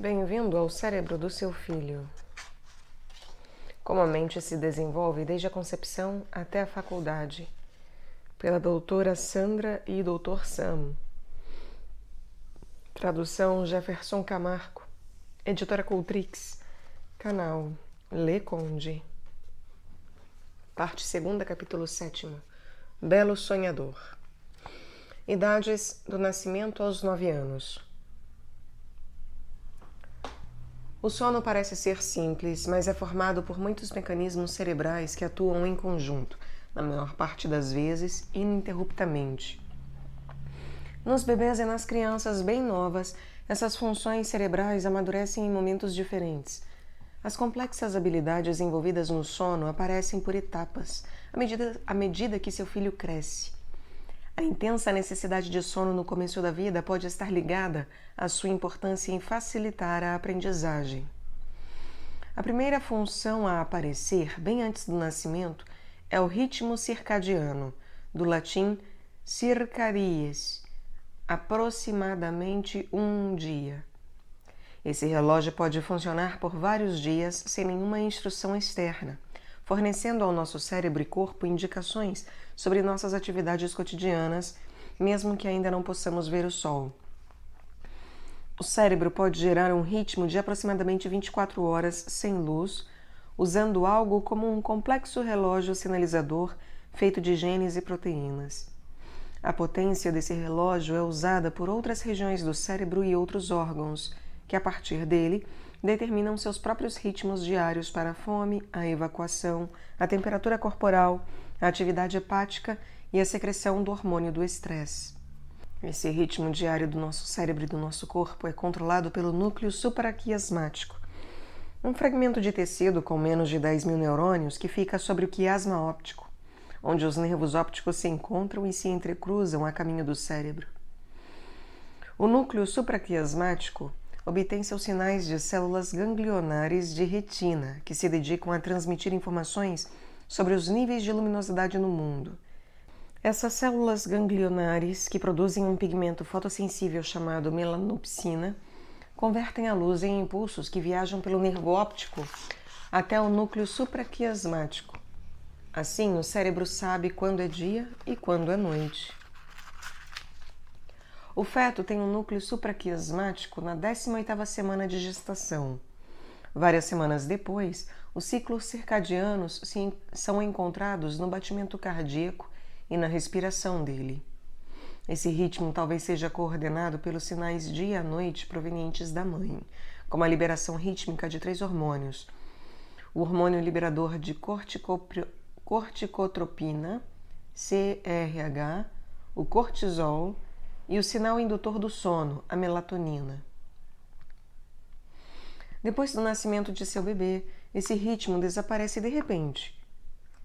Bem-vindo ao cérebro do seu filho. Como a mente se desenvolve desde a concepção até a faculdade, pela doutora Sandra e doutor Sam. Tradução Jefferson Camargo, editora Cultrix, canal Le Conde. Parte 2, capítulo 7. Belo Sonhador. Idades do nascimento aos 9 anos. O sono parece ser simples, mas é formado por muitos mecanismos cerebrais que atuam em conjunto, na maior parte das vezes, ininterruptamente. Nos bebês e nas crianças bem novas, essas funções cerebrais amadurecem em momentos diferentes. As complexas habilidades envolvidas no sono aparecem por etapas, à medida que seu filho cresce. A intensa necessidade de sono no começo da vida pode estar ligada à sua importância em facilitar a aprendizagem. A primeira função a aparecer, bem antes do nascimento, é o ritmo circadiano, do latim circadies, aproximadamente um dia. Esse relógio pode funcionar por vários dias sem nenhuma instrução externa, fornecendo ao nosso cérebro e corpo indicações sobre nossas atividades cotidianas, mesmo que ainda não possamos ver o sol. O cérebro pode gerar um ritmo de aproximadamente 24 horas sem luz, usando algo como um complexo relógio sinalizador feito de genes e proteínas. A potência desse relógio é usada por outras regiões do cérebro e outros órgãos, que a partir dele determinam seus próprios ritmos diários para a fome, a evacuação, a temperatura corporal, a atividade hepática e a secreção do hormônio do estresse. Esse ritmo diário do nosso cérebro e do nosso corpo é controlado pelo núcleo supraquiasmático, um fragmento de tecido com menos de 10 mil neurônios que fica sobre o quiasma óptico, onde os nervos ópticos se encontram e se entrecruzam a caminho do cérebro. O núcleo supraquiasmático obtém seus sinais de células ganglionares de retina, que se dedicam a transmitir informações sobre os níveis de luminosidade no mundo. Essas células ganglionares, que produzem um pigmento fotossensível chamado melanopsina, convertem a luz em impulsos que viajam pelo nervo óptico até o núcleo supraquiasmático. Assim, o cérebro sabe quando é dia e quando é noite. O feto tem um núcleo supraquiasmático na 18ª semana de gestação. Várias semanas depois, os ciclos circadianos são encontrados no batimento cardíaco e na respiração dele. Esse ritmo talvez seja coordenado pelos sinais dia e noite provenientes da mãe, como a liberação rítmica de 3 hormônios: o hormônio liberador de corticotropina, CRH, o cortisol e o sinal indutor do sono, a melatonina. Depois do nascimento de seu bebê, esse ritmo desaparece de repente.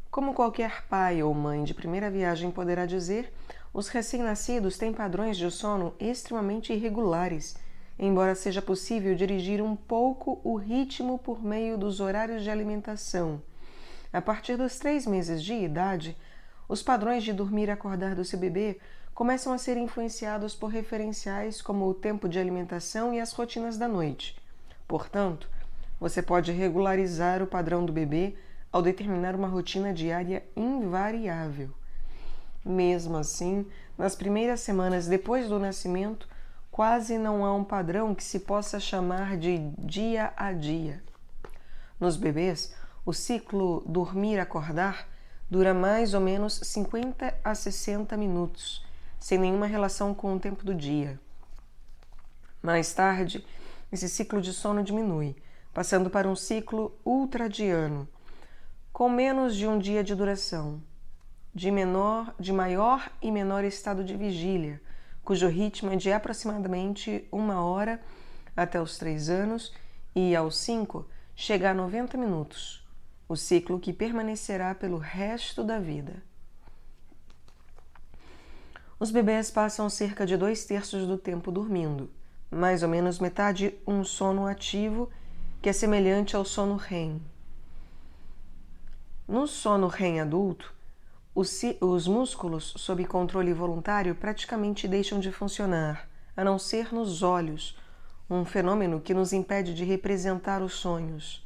Como qualquer pai ou mãe de primeira viagem poderá dizer, os recém-nascidos têm padrões de sono extremamente irregulares, embora seja possível dirigir um pouco o ritmo por meio dos horários de alimentação. A partir dos 3 meses de idade, os padrões de dormir e acordar do seu bebê começam a ser influenciados por referenciais como o tempo de alimentação e as rotinas da noite. Portanto, você pode regularizar o padrão do bebê ao determinar uma rotina diária invariável. Mesmo assim, nas primeiras semanas depois do nascimento, quase não há um padrão que se possa chamar de dia a dia. Nos bebês, o ciclo dormir-acordar dura mais ou menos 50 a 60 minutos, sem nenhuma relação com o tempo do dia. Mais tarde, esse ciclo de sono diminui, passando para um ciclo ultradiano, com menos de um dia de duração, de maior e menor estado de vigília, cujo ritmo é de aproximadamente 1 hora até os 3 anos e, aos 5, chega a 90 minutos, o ciclo que permanecerá pelo resto da vida. Os bebês passam cerca de 2/3 do tempo dormindo, mais ou menos metade um sono ativo, que é semelhante ao sono REM. No sono REM adulto, os músculos sob controle voluntário praticamente deixam de funcionar, a não ser nos olhos, um fenômeno que nos impede de representar os sonhos.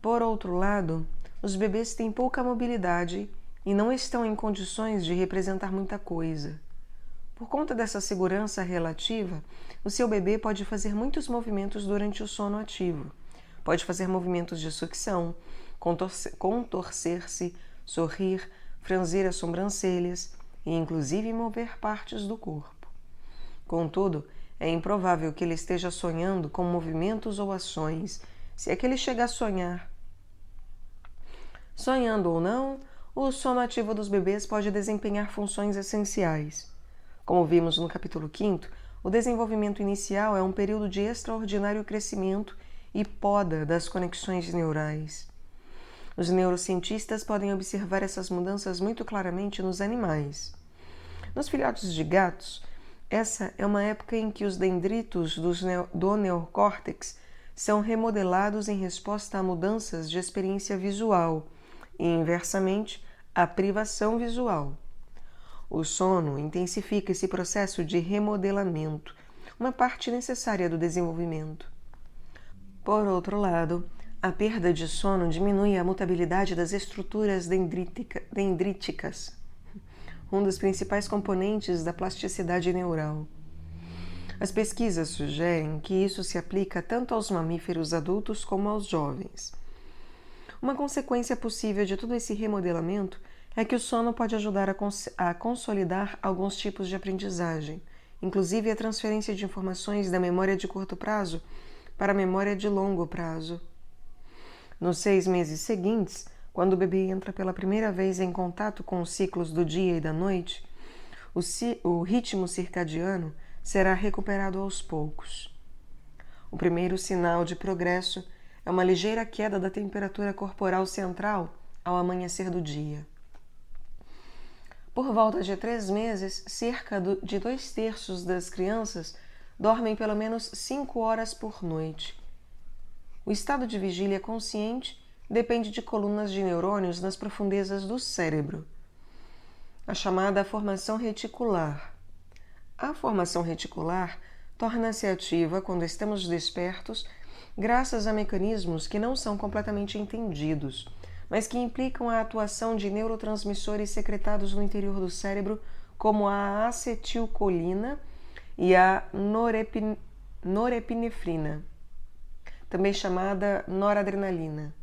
Por outro lado, os bebês têm pouca mobilidade e não estão em condições de representar muita coisa. Por conta dessa segurança relativa, o seu bebê pode fazer muitos movimentos durante o sono ativo. Pode fazer movimentos de sucção, contorcer-se, sorrir, franzir as sobrancelhas e inclusive mover partes do corpo. Contudo, é improvável que ele esteja sonhando com movimentos ou ações, se é que ele chega a sonhar. Sonhando ou não, o sono ativo dos bebês pode desempenhar funções essenciais. Como vimos no capítulo 5º, o desenvolvimento inicial é um período de extraordinário crescimento e poda das conexões neurais. Os neurocientistas podem observar essas mudanças muito claramente nos animais. Nos filhotes de gatos, essa é uma época em que os dendritos do neocórtex são remodelados em resposta a mudanças de experiência visual e, inversamente, a privação visual. O sono intensifica esse processo de remodelamento, uma parte necessária do desenvolvimento. Por outro lado, a perda de sono diminui a mutabilidade das estruturas dendríticas, um dos principais componentes da plasticidade neural. As pesquisas sugerem que isso se aplica tanto aos mamíferos adultos como aos jovens. Uma consequência possível de todo esse remodelamento é que o sono pode ajudar a consolidar alguns tipos de aprendizagem, inclusive a transferência de informações da memória de curto prazo para a memória de longo prazo. Nos 6 meses seguintes, quando o bebê entra pela primeira vez em contato com os ciclos do dia e da noite, o ritmo circadiano será recuperado aos poucos. O primeiro sinal de progresso é uma ligeira queda da temperatura corporal central ao amanhecer do dia. Por volta de 3 meses, cerca de 2/3 das crianças dormem pelo menos 5 horas por noite. O estado de vigília consciente depende de colunas de neurônios nas profundezas do cérebro, a chamada formação reticular. A formação reticular torna-se ativa quando estamos despertos graças a mecanismos que não são completamente entendidos, mas que implicam a atuação de neurotransmissores secretados no interior do cérebro, como a acetilcolina e a norepinefrina, também chamada noradrenalina.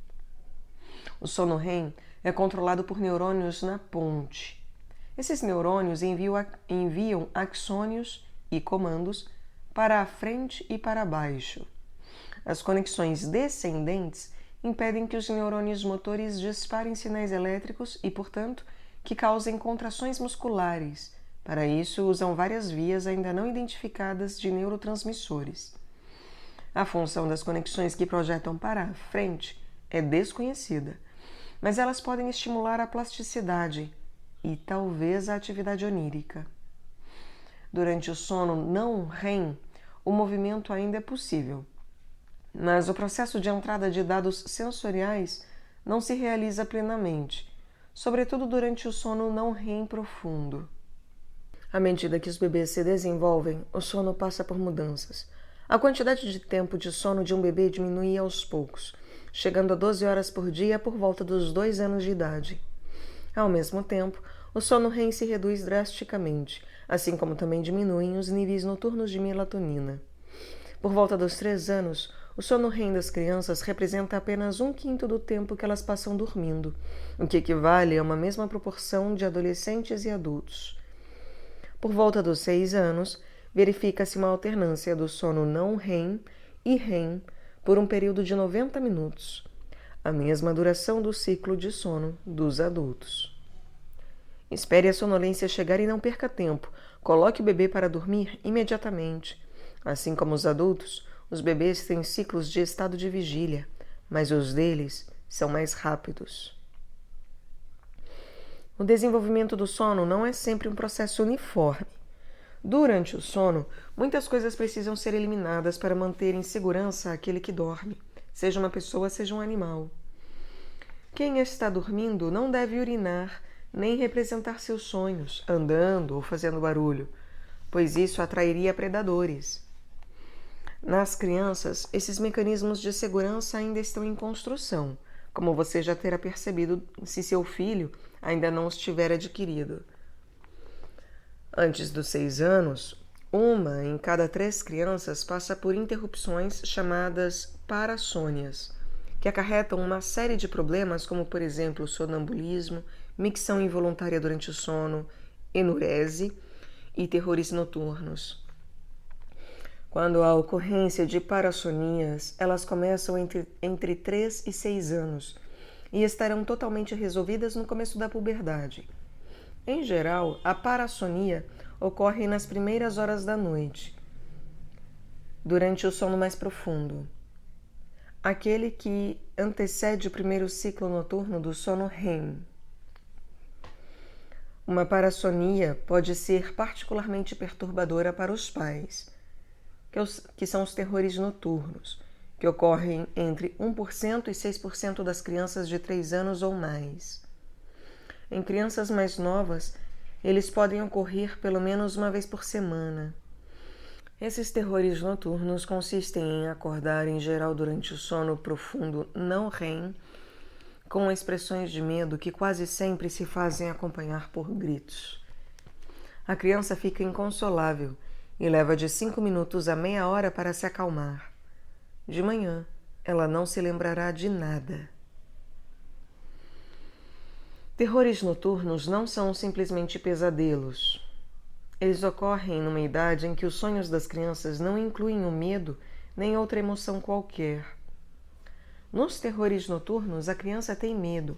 O sono REM é controlado por neurônios na ponte. Esses neurônios enviam axônios e comandos para a frente e para baixo. As conexões descendentes impedem que os neurônios motores disparem sinais elétricos e, portanto, que causem contrações musculares. Para isso, usam várias vias ainda não identificadas de neurotransmissores. A função das conexões que projetam para a frente é desconhecida, mas elas podem estimular a plasticidade e talvez a atividade onírica. Durante o sono não REM, o movimento ainda é possível, mas o processo de entrada de dados sensoriais não se realiza plenamente, sobretudo durante o sono não REM profundo. À medida que os bebês se desenvolvem, o sono passa por mudanças. A quantidade de tempo de sono de um bebê diminui aos poucos, chegando a 12 horas por dia por volta dos 2 anos de idade. Ao mesmo tempo, o sono REM se reduz drasticamente, assim como também diminuem os níveis noturnos de melatonina. Por volta dos 3 anos, o sono REM das crianças representa apenas 1/5 do tempo que elas passam dormindo, o que equivale a uma mesma proporção de adolescentes e adultos. Por volta dos 6 anos, verifica-se uma alternância do sono não REM e REM por um período de 90 minutos, a mesma duração do ciclo de sono dos adultos. Espere a sonolência chegar e não perca tempo. Coloque o bebê para dormir imediatamente. Assim como os adultos, os bebês têm ciclos de estado de vigília, mas os deles são mais rápidos. O desenvolvimento do sono não é sempre um processo uniforme. Durante o sono, muitas coisas precisam ser eliminadas para manter em segurança aquele que dorme, seja uma pessoa, seja um animal. Quem está dormindo não deve urinar nem representar seus sonhos, andando ou fazendo barulho, pois isso atrairia predadores. Nas crianças, esses mecanismos de segurança ainda estão em construção, como você já terá percebido se seu filho ainda não os tiver adquirido. Antes dos 6 anos, 1 em cada 3 crianças passa por interrupções chamadas parassônias, que acarretam uma série de problemas como, por exemplo, sonambulismo, micção involuntária durante o sono, enurese e terrores noturnos. Quando há ocorrência de parassonias, elas começam entre 3 e 6 anos e estarão totalmente resolvidas no começo da puberdade. Em geral, a parassonia ocorre nas primeiras horas da noite, durante o sono mais profundo, aquele que antecede o primeiro ciclo noturno do sono REM. Uma parassonia pode ser particularmente perturbadora para os pais, que são os terrores noturnos, que ocorrem entre 1% e 6% das crianças de 3 anos ou mais. Em crianças mais novas, eles podem ocorrer pelo menos uma vez por semana. Esses terrores noturnos consistem em acordar em geral durante o sono profundo não REM, com expressões de medo que quase sempre se fazem acompanhar por gritos. A criança fica inconsolável e leva de 5 minutos a meia hora para se acalmar. De manhã, ela não se lembrará de nada. Terrores noturnos não são simplesmente pesadelos. Eles ocorrem numa idade em que os sonhos das crianças não incluem o medo nem outra emoção qualquer. Nos terrores noturnos, a criança tem medo,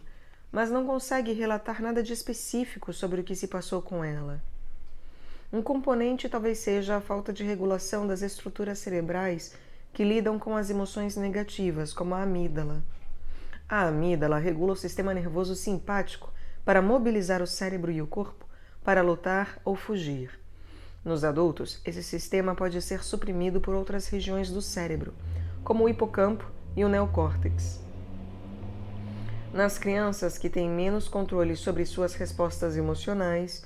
mas não consegue relatar nada de específico sobre o que se passou com ela. Um componente talvez seja a falta de regulação das estruturas cerebrais que lidam com as emoções negativas, como a amígdala. A amígdala regula o sistema nervoso simpático para mobilizar o cérebro e o corpo para lutar ou fugir. Nos adultos, esse sistema pode ser suprimido por outras regiões do cérebro, como o hipocampo e o neocórtex. Nas crianças que têm menos controle sobre suas respostas emocionais,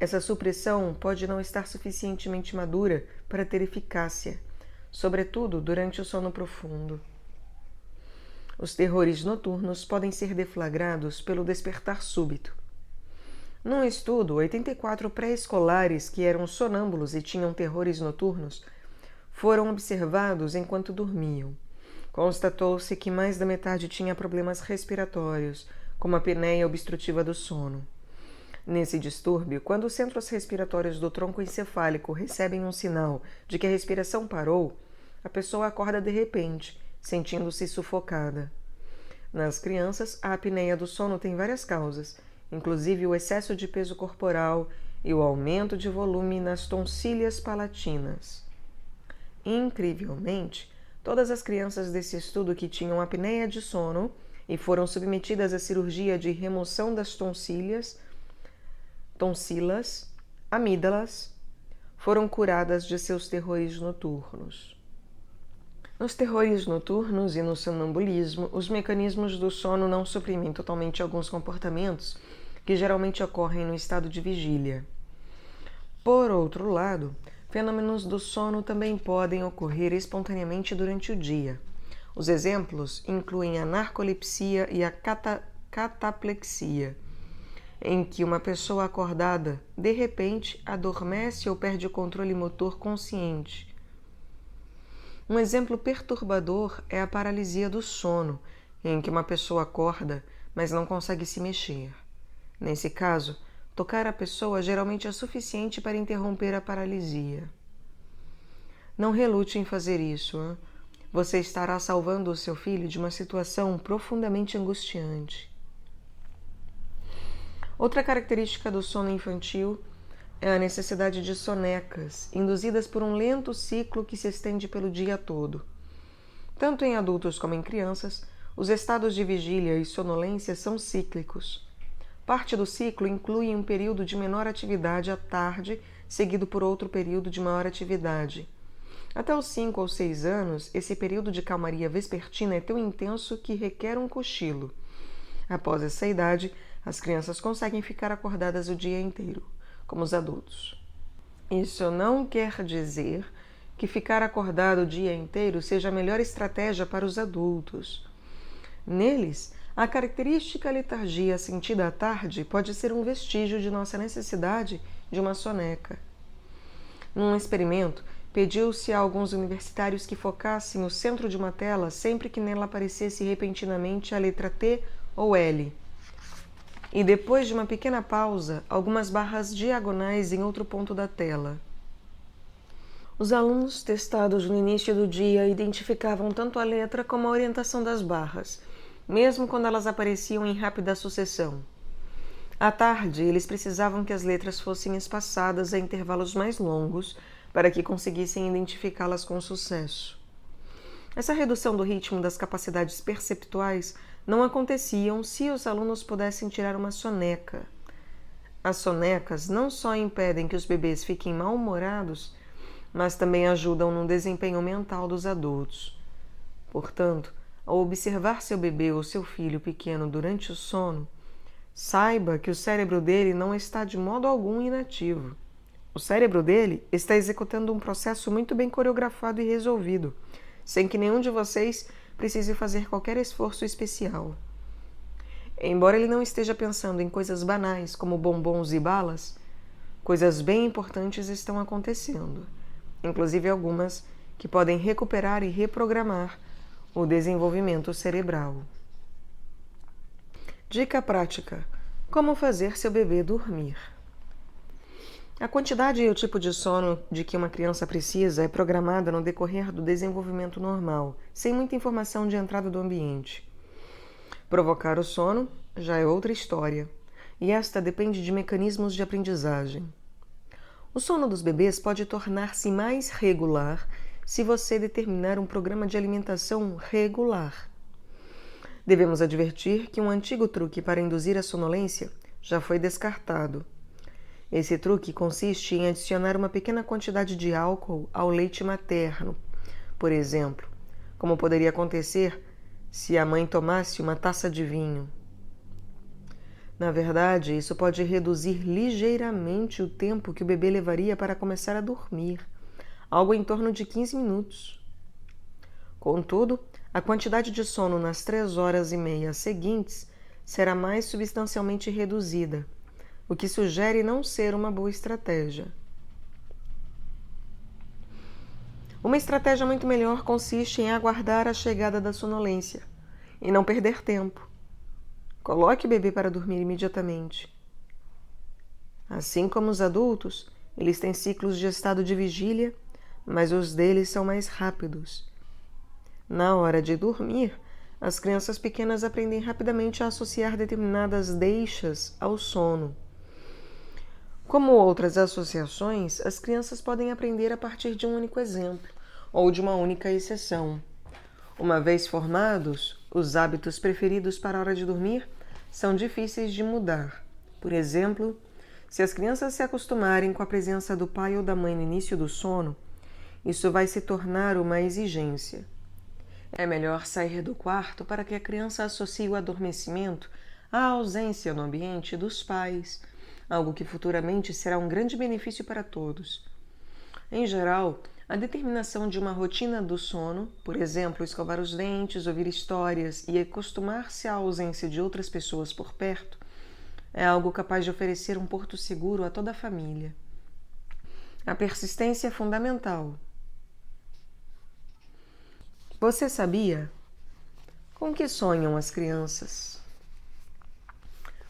essa supressão pode não estar suficientemente madura para ter eficácia, sobretudo durante o sono profundo. Os terrores noturnos podem ser deflagrados pelo despertar súbito. Num estudo, 84 pré-escolares que eram sonâmbulos e tinham terrores noturnos foram observados enquanto dormiam. Constatou-se que mais da metade tinha problemas respiratórios, como a apneia obstrutiva do sono. Nesse distúrbio, quando os centros respiratórios do tronco encefálico recebem um sinal de que a respiração parou, a pessoa acorda de repente, sentindo-se sufocada. Nas crianças, a apneia do sono tem várias causas, inclusive o excesso de peso corporal e o aumento de volume nas tonsilhas palatinas. Incrivelmente, todas as crianças desse estudo que tinham apneia de sono e foram submetidas à cirurgia de remoção das tonsilas, amígdalas, foram curadas de seus terrores noturnos. Nos terrores noturnos e no sonambulismo, os mecanismos do sono não suprimem totalmente alguns comportamentos que geralmente ocorrem no estado de vigília. Por outro lado, fenômenos do sono também podem ocorrer espontaneamente durante o dia. Os exemplos incluem a narcolepsia e a cataplexia, em que uma pessoa acordada, de repente, adormece ou perde o controle motor consciente. Um exemplo perturbador é a paralisia do sono, em que uma pessoa acorda, mas não consegue se mexer. Nesse caso, tocar a pessoa geralmente é suficiente para interromper a paralisia. Não relute em fazer isso, hein? Você estará salvando o seu filho de uma situação profundamente angustiante. Outra característica do sono infantil é a necessidade de sonecas, induzidas por um lento ciclo que se estende pelo dia todo. Tanto em adultos como em crianças, os estados de vigília e sonolência são cíclicos. Parte do ciclo inclui um período de menor atividade à tarde, seguido por outro período de maior atividade. Até os 5 ou 6 anos, esse período de calmaria vespertina é tão intenso que requer um cochilo. Após essa idade, as crianças conseguem ficar acordadas o dia inteiro, como os adultos. Isso não quer dizer que ficar acordado o dia inteiro seja a melhor estratégia para os adultos. Neles, a característica letargia sentida à tarde pode ser um vestígio de nossa necessidade de uma soneca. Num experimento, pediu-se a alguns universitários que focassem o centro de uma tela sempre que nela aparecesse repentinamente a letra T ou L. E depois de uma pequena pausa, algumas barras diagonais em outro ponto da tela. Os alunos testados no início do dia identificavam tanto a letra como a orientação das barras, mesmo quando elas apareciam em rápida sucessão. À tarde, eles precisavam que as letras fossem espaçadas a intervalos mais longos para que conseguissem identificá-las com sucesso. Essa redução do ritmo das capacidades perceptuais não aconteciam se os alunos pudessem tirar uma soneca. As sonecas não só impedem que os bebês fiquem mal-humorados, mas também ajudam no desempenho mental dos adultos. Portanto, ao observar seu bebê ou seu filho pequeno durante o sono, saiba que o cérebro dele não está de modo algum inativo. O cérebro dele está executando um processo muito bem coreografado e resolvido, sem que nenhum de vocês precise fazer qualquer esforço especial. Embora ele não esteja pensando em coisas banais como bombons e balas, coisas bem importantes estão acontecendo, inclusive algumas que podem recuperar e reprogramar o desenvolvimento cerebral. Dica prática: como fazer seu bebê dormir. A quantidade e o tipo de sono de que uma criança precisa é programada no decorrer do desenvolvimento normal, sem muita informação de entrada do ambiente. Provocar o sono já é outra história, e esta depende de mecanismos de aprendizagem. O sono dos bebês pode tornar-se mais regular se você determinar um programa de alimentação regular. Devemos advertir que um antigo truque para induzir a sonolência já foi descartado. Esse truque consiste em adicionar uma pequena quantidade de álcool ao leite materno, por exemplo, como poderia acontecer se a mãe tomasse uma taça de vinho. Na verdade, isso pode reduzir ligeiramente o tempo que o bebê levaria para começar a dormir, algo em torno de 15 minutos. Contudo, a quantidade de sono nas 3 horas e meia seguintes será mais substancialmente reduzida, o que sugere não ser uma boa estratégia. Uma estratégia muito melhor consiste em aguardar a chegada da sonolência e não perder tempo. Coloque o bebê para dormir imediatamente. Assim como os adultos, eles têm ciclos de estado de vigília, mas os deles são mais rápidos. Na hora de dormir, as crianças pequenas aprendem rapidamente a associar determinadas deixas ao sono. Como outras associações, as crianças podem aprender a partir de um único exemplo ou de uma única exceção. Uma vez formados, os hábitos preferidos para a hora de dormir são difíceis de mudar. Por exemplo, se as crianças se acostumarem com a presença do pai ou da mãe no início do sono, isso vai se tornar uma exigência. É melhor sair do quarto para que a criança associe o adormecimento à ausência no ambiente dos pais, algo que futuramente será um grande benefício para todos. Em geral, a determinação de uma rotina do sono, por exemplo, escovar os dentes, ouvir histórias e acostumar-se à ausência de outras pessoas por perto, é algo capaz de oferecer um porto seguro a toda a família. A persistência é fundamental. Você sabia? Com que sonham as crianças?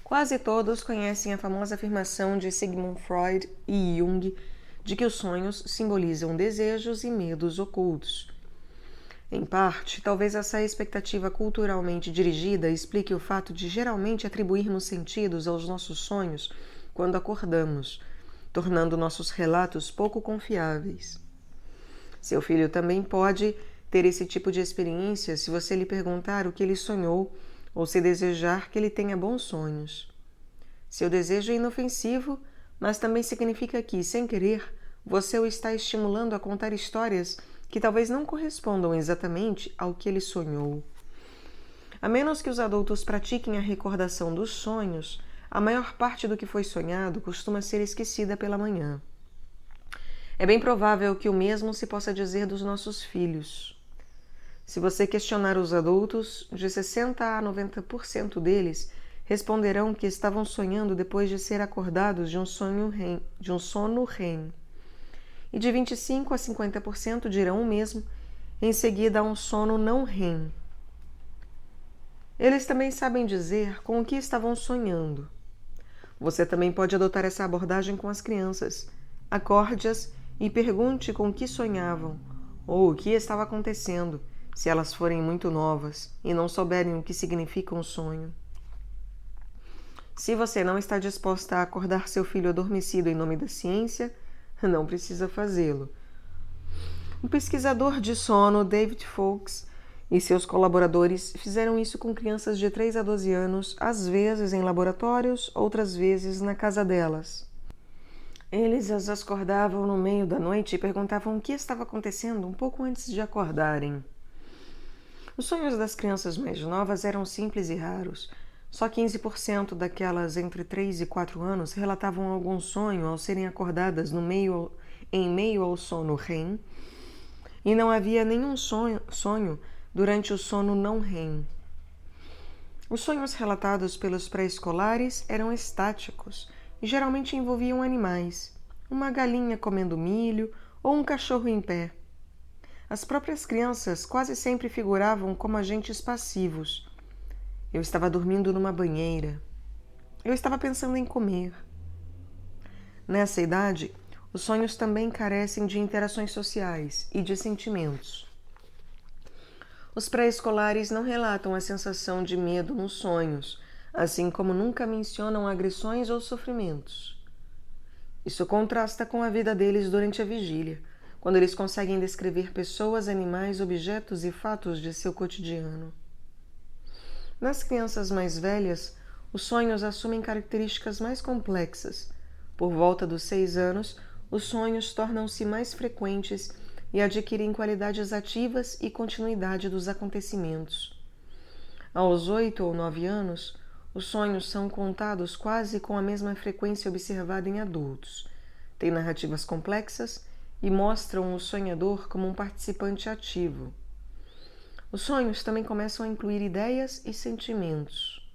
Quase todos conhecem a famosa afirmação de Sigmund Freud e Jung de que os sonhos simbolizam desejos e medos ocultos. Em parte, talvez essa expectativa culturalmente dirigida explique o fato de geralmente atribuirmos sentidos aos nossos sonhos quando acordamos, tornando nossos relatos pouco confiáveis. Seu filho também pode ter esse tipo de experiência se você lhe perguntar o que ele sonhou ou se desejar que ele tenha bons sonhos. Seu desejo é inofensivo, mas também significa que, sem querer, você o está estimulando a contar histórias que talvez não correspondam exatamente ao que ele sonhou. A menos que os adultos pratiquem a recordação dos sonhos, a maior parte do que foi sonhado costuma ser esquecida pela manhã. É bem provável que o mesmo se possa dizer dos nossos filhos. Se você questionar os adultos, de 60 a 90% deles responderão que estavam sonhando depois de ser acordados de um sono REM. E de 25 a 50% dirão o mesmo em seguida a um sono não REM. Eles também sabem dizer com o que estavam sonhando. Você também pode adotar essa abordagem com as crianças. Acorde-as e pergunte com o que sonhavam ou o que estava acontecendo, se elas forem muito novas e não souberem o que significa um sonho. Se você não está disposta a acordar seu filho adormecido em nome da ciência, não precisa fazê-lo. O pesquisador de sono David Foulkes e seus colaboradores fizeram isso com crianças de 3 a 12 anos, às vezes em laboratórios, outras vezes na casa delas. Eles as acordavam no meio da noite e perguntavam o que estava acontecendo um pouco antes de acordarem. Os sonhos das crianças mais novas eram simples e raros. Só 15% daquelas entre 3 e 4 anos relatavam algum sonho ao serem acordadas em meio ao sono REM, e não havia nenhum sonho durante o sono não REM. Os sonhos relatados pelos pré-escolares eram estáticos e geralmente envolviam animais, uma galinha comendo milho ou um cachorro em pé. As próprias crianças quase sempre figuravam como agentes passivos. Eu estava dormindo numa banheira. Eu estava pensando em comer. Nessa idade, os sonhos também carecem de interações sociais e de sentimentos. Os pré-escolares não relatam a sensação de medo nos sonhos, assim como nunca mencionam agressões ou sofrimentos. Isso contrasta com a vida deles durante a vigília, quando eles conseguem descrever pessoas, animais, objetos e fatos de seu cotidiano. Nas crianças mais velhas, os sonhos assumem características mais complexas. Por volta dos 6 anos, os sonhos tornam-se mais frequentes e adquirem qualidades ativas e continuidade dos acontecimentos. Aos 8 ou 9 anos, os sonhos são contados quase com a mesma frequência observada em adultos. Têm narrativas complexas e mostram o sonhador como um participante ativo. Os sonhos também começam a incluir ideias e sentimentos.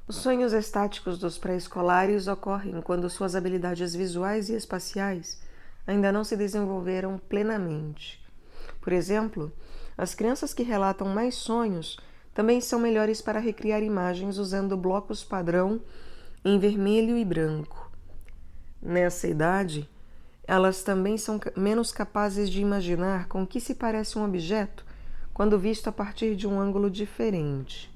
Os sonhos estáticos dos pré-escolares ocorrem quando suas habilidades visuais e espaciais ainda não se desenvolveram plenamente. Por exemplo, as crianças que relatam mais sonhos também são melhores para recriar imagens usando blocos padrão em vermelho e branco. Nessa idade, elas também são menos capazes de imaginar com que se parece um objeto quando visto a partir de um ângulo diferente.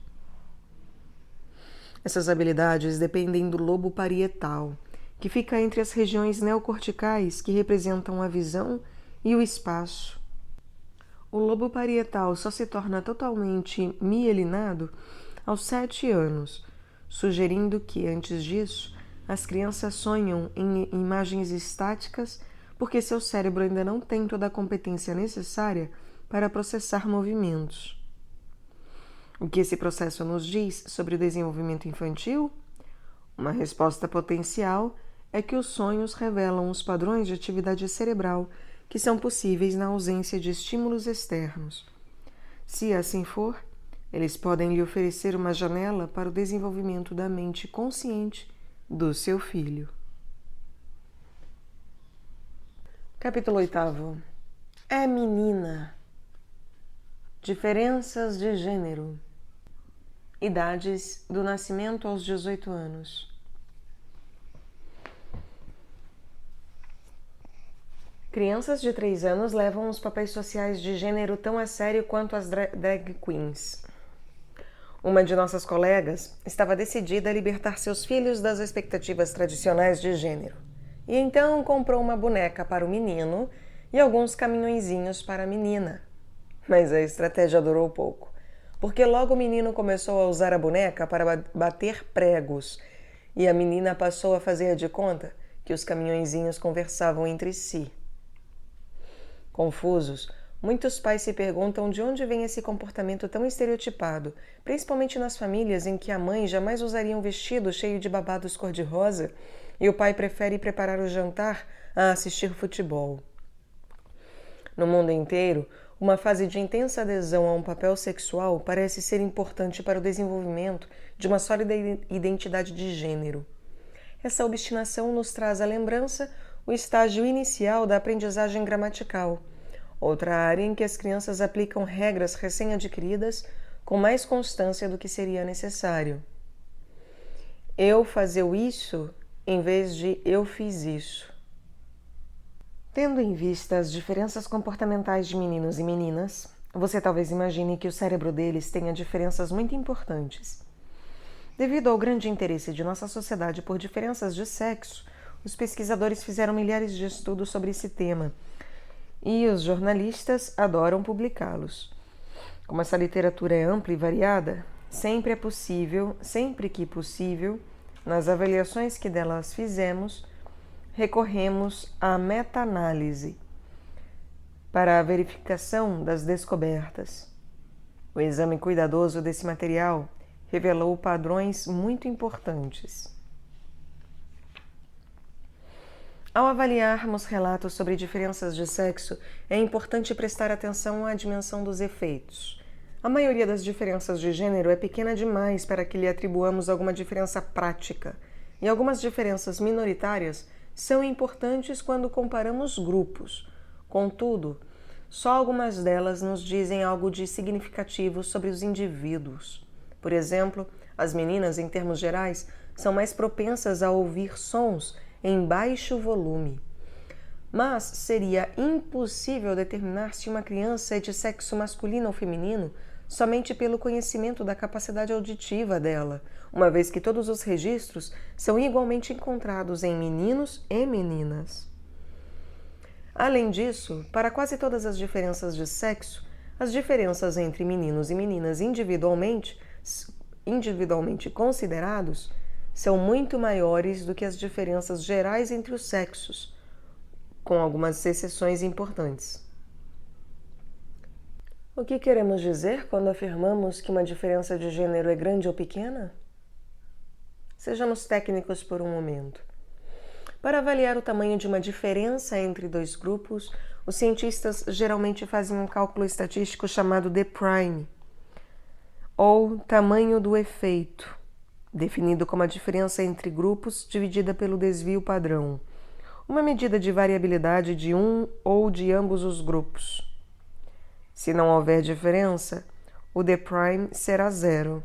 Essas habilidades dependem do lobo parietal, que fica entre as regiões neocorticais que representam a visão e o espaço. O lobo parietal só se torna totalmente mielinado aos 7 anos, sugerindo que, antes disso, as crianças sonham em imagens estáticas porque seu cérebro ainda não tem toda a competência necessária para processar movimentos. O que esse processo nos diz sobre o desenvolvimento infantil? Uma resposta potencial é que os sonhos revelam os padrões de atividade cerebral que são possíveis na ausência de estímulos externos. Se assim for, eles podem lhe oferecer uma janela para o desenvolvimento da mente consciente do seu filho. Capítulo 8. É menina. Diferenças de gênero. Idades do nascimento aos 18 anos. Crianças de 3 anos levam os papéis sociais de gênero tão a sério quanto as drag queens. Uma de nossas colegas estava decidida a libertar seus filhos das expectativas tradicionais de gênero. E então comprou uma boneca para o menino e alguns caminhõezinhos para a menina. Mas a estratégia durou pouco, porque logo o menino começou a usar a boneca para bater pregos e a menina passou a fazer de conta que os caminhõezinhos conversavam entre si. Confusos, muitos pais se perguntam de onde vem esse comportamento tão estereotipado, principalmente nas famílias em que a mãe jamais usaria um vestido cheio de babados cor-de-rosa e o pai prefere preparar o jantar a assistir futebol. No mundo inteiro, uma fase de intensa adesão a um papel sexual parece ser importante para o desenvolvimento de uma sólida identidade de gênero. Essa obstinação nos traz à lembrança o estágio inicial da aprendizagem gramatical, outra área em que as crianças aplicam regras recém-adquiridas com mais constância do que seria necessário. Eu fazeu isso em vez de eu fiz isso. Tendo em vista as diferenças comportamentais de meninos e meninas, você talvez imagine que o cérebro deles tenha diferenças muito importantes. Devido ao grande interesse de nossa sociedade por diferenças de sexo, os pesquisadores fizeram milhares de estudos sobre esse tema e os jornalistas adoram publicá-los. Como essa literatura é ampla e variada, sempre que possível, nas avaliações que delas fizemos, recorremos à meta-análise para a verificação das descobertas. O exame cuidadoso desse material revelou padrões muito importantes. Ao avaliarmos relatos sobre diferenças de sexo, é importante prestar atenção à dimensão dos efeitos. A maioria das diferenças de gênero é pequena demais para que lhe atribuamos alguma diferença prática, e algumas diferenças minoritárias são importantes quando comparamos grupos. Contudo, só algumas delas nos dizem algo de significativo sobre os indivíduos. Por exemplo, as meninas, em termos gerais, são mais propensas a ouvir sons em baixo volume. Mas seria impossível determinar se uma criança é de sexo masculino ou feminino somente pelo conhecimento da capacidade auditiva dela, uma vez que todos os registros são igualmente encontrados em meninos e meninas. Além disso, para quase todas as diferenças de sexo, as diferenças entre meninos e meninas individualmente considerados são muito maiores do que as diferenças gerais entre os sexos, com algumas exceções importantes. O que queremos dizer quando afirmamos que uma diferença de gênero é grande ou pequena? Sejamos técnicos por um momento. Para avaliar o tamanho de uma diferença entre dois grupos, os cientistas geralmente fazem um cálculo estatístico chamado D', ou tamanho do efeito, definido como a diferença entre grupos dividida pelo desvio padrão, uma medida de variabilidade de um ou de ambos os grupos. Se não houver diferença, o D' será zero.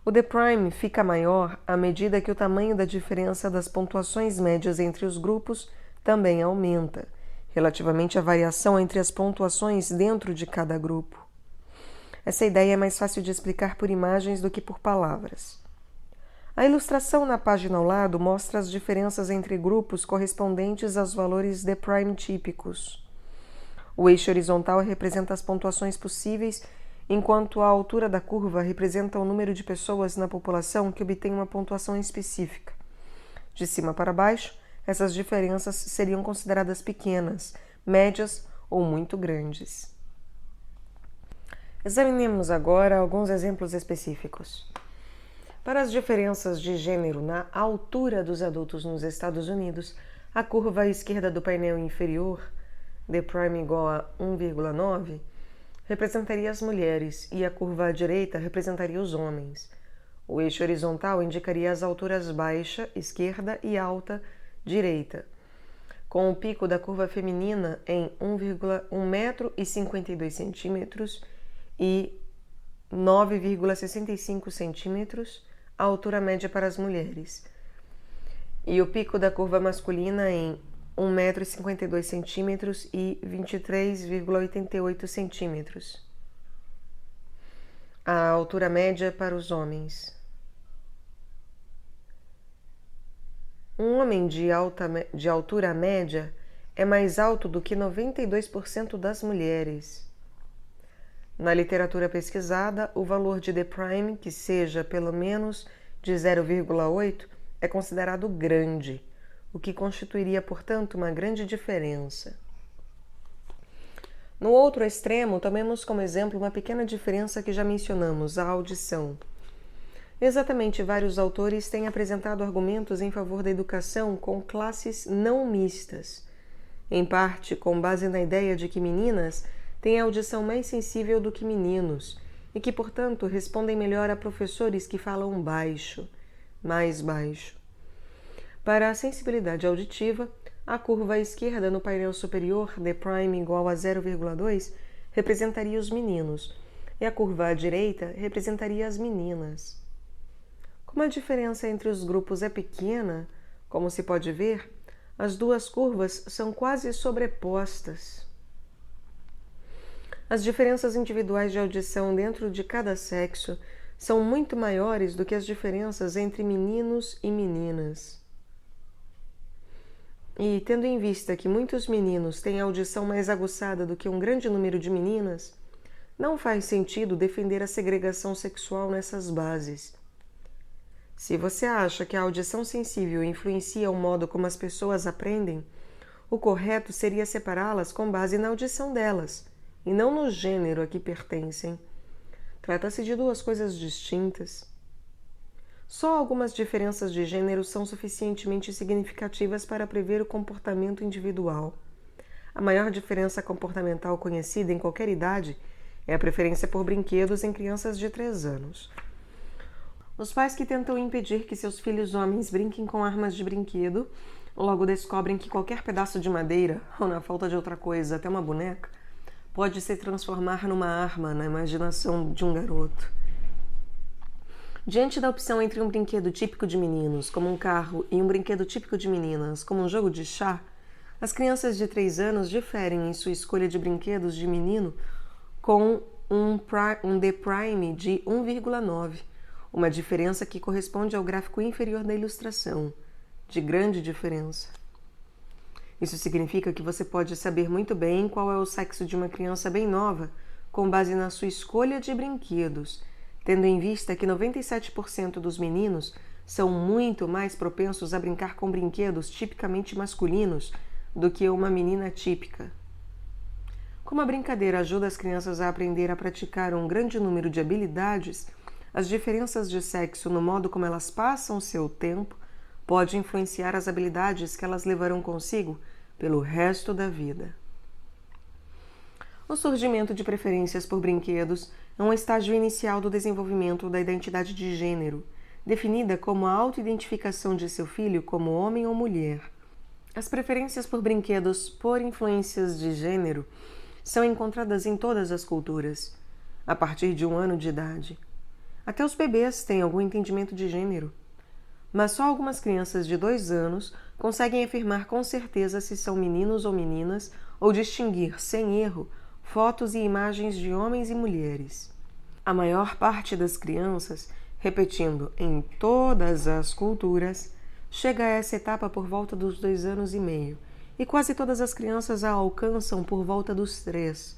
O D' fica maior à medida que o tamanho da diferença das pontuações médias entre os grupos também aumenta, relativamente à variação entre as pontuações dentro de cada grupo. Essa ideia é mais fácil de explicar por imagens do que por palavras. A ilustração na página ao lado mostra as diferenças entre grupos correspondentes aos valores D' típicos. O eixo horizontal representa as pontuações possíveis, enquanto a altura da curva representa o número de pessoas na população que obtém uma pontuação específica. De cima para baixo, essas diferenças seriam consideradas pequenas, médias ou muito grandes. Examinemos agora alguns exemplos específicos. Para as diferenças de gênero na altura dos adultos nos Estados Unidos, a curva à esquerda do painel inferior, D' igual a 1,9, representaria as mulheres e a curva à direita representaria os homens. O eixo horizontal indicaria as alturas baixa, esquerda, e alta, direita, com o pico da curva feminina em 1,52 m e 9,65 cm, a altura média para as mulheres, e o pico da curva masculina em 1,52 m e 23,88 cm, a altura média para os homens. Um homem de altura média é mais alto do que 92% das mulheres. Na literatura pesquisada, o valor de D', que seja pelo menos de 0,8, é considerado grande, o que constituiria, portanto, uma grande diferença. No outro extremo, tomemos como exemplo uma pequena diferença que já mencionamos, a audição. Exatamente, vários autores têm apresentado argumentos em favor da educação com classes não mistas, em parte com base na ideia de que meninas têm a audição mais sensível do que meninos e que, portanto, respondem melhor a professores que falam baixo, mais baixo. Para a sensibilidade auditiva, a curva à esquerda no painel superior, D' igual a 0,2, representaria os meninos, e a curva à direita representaria as meninas. Como a diferença entre os grupos é pequena, como se pode ver, as duas curvas são quase sobrepostas. As diferenças individuais de audição dentro de cada sexo são muito maiores do que as diferenças entre meninos e meninas. E, tendo em vista que muitos meninos têm a audição mais aguçada do que um grande número de meninas, não faz sentido defender a segregação sexual nessas bases. Se você acha que a audição sensível influencia o modo como as pessoas aprendem, o correto seria separá-las com base na audição delas, e não no gênero a que pertencem. Trata-se de duas coisas distintas. Só algumas diferenças de gênero são suficientemente significativas para prever o comportamento individual. A maior diferença comportamental conhecida em qualquer idade é a preferência por brinquedos em crianças de 3 anos. Os pais que tentam impedir que seus filhos homens brinquem com armas de brinquedo, logo descobrem que qualquer pedaço de madeira, ou na falta de outra coisa, até uma boneca, pode se transformar numa arma na imaginação de um garoto. Diante da opção entre um brinquedo típico de meninos, como um carro, e um brinquedo típico de meninas, como um jogo de chá, as crianças de 3 anos diferem em sua escolha de brinquedos de menino com um D' de 1,9, uma diferença que corresponde ao gráfico inferior da ilustração, de grande diferença. Isso significa que você pode saber muito bem qual é o sexo de uma criança bem nova com base na sua escolha de brinquedos, tendo em vista que 97% dos meninos são muito mais propensos a brincar com brinquedos tipicamente masculinos do que uma menina típica. Como a brincadeira ajuda as crianças a aprender a praticar um grande número de habilidades, as diferenças de sexo no modo como elas passam seu tempo pode influenciar as habilidades que elas levarão consigo pelo resto da vida. O surgimento de preferências por brinquedos é um estágio inicial do desenvolvimento da identidade de gênero, definida como a autoidentificação de seu filho como homem ou mulher. As preferências por brinquedos por influências de gênero são encontradas em todas as culturas, a partir de 1 ano de idade. Até os bebês têm algum entendimento de gênero, mas só algumas crianças de 2 anos conseguem afirmar com certeza se são meninos ou meninas ou distinguir, sem erro, fotos e imagens de homens e mulheres. A maior parte das crianças, repetindo, em todas as culturas, chega a essa etapa por volta dos 2 anos e meio, e quase todas as crianças a alcançam por volta dos 3.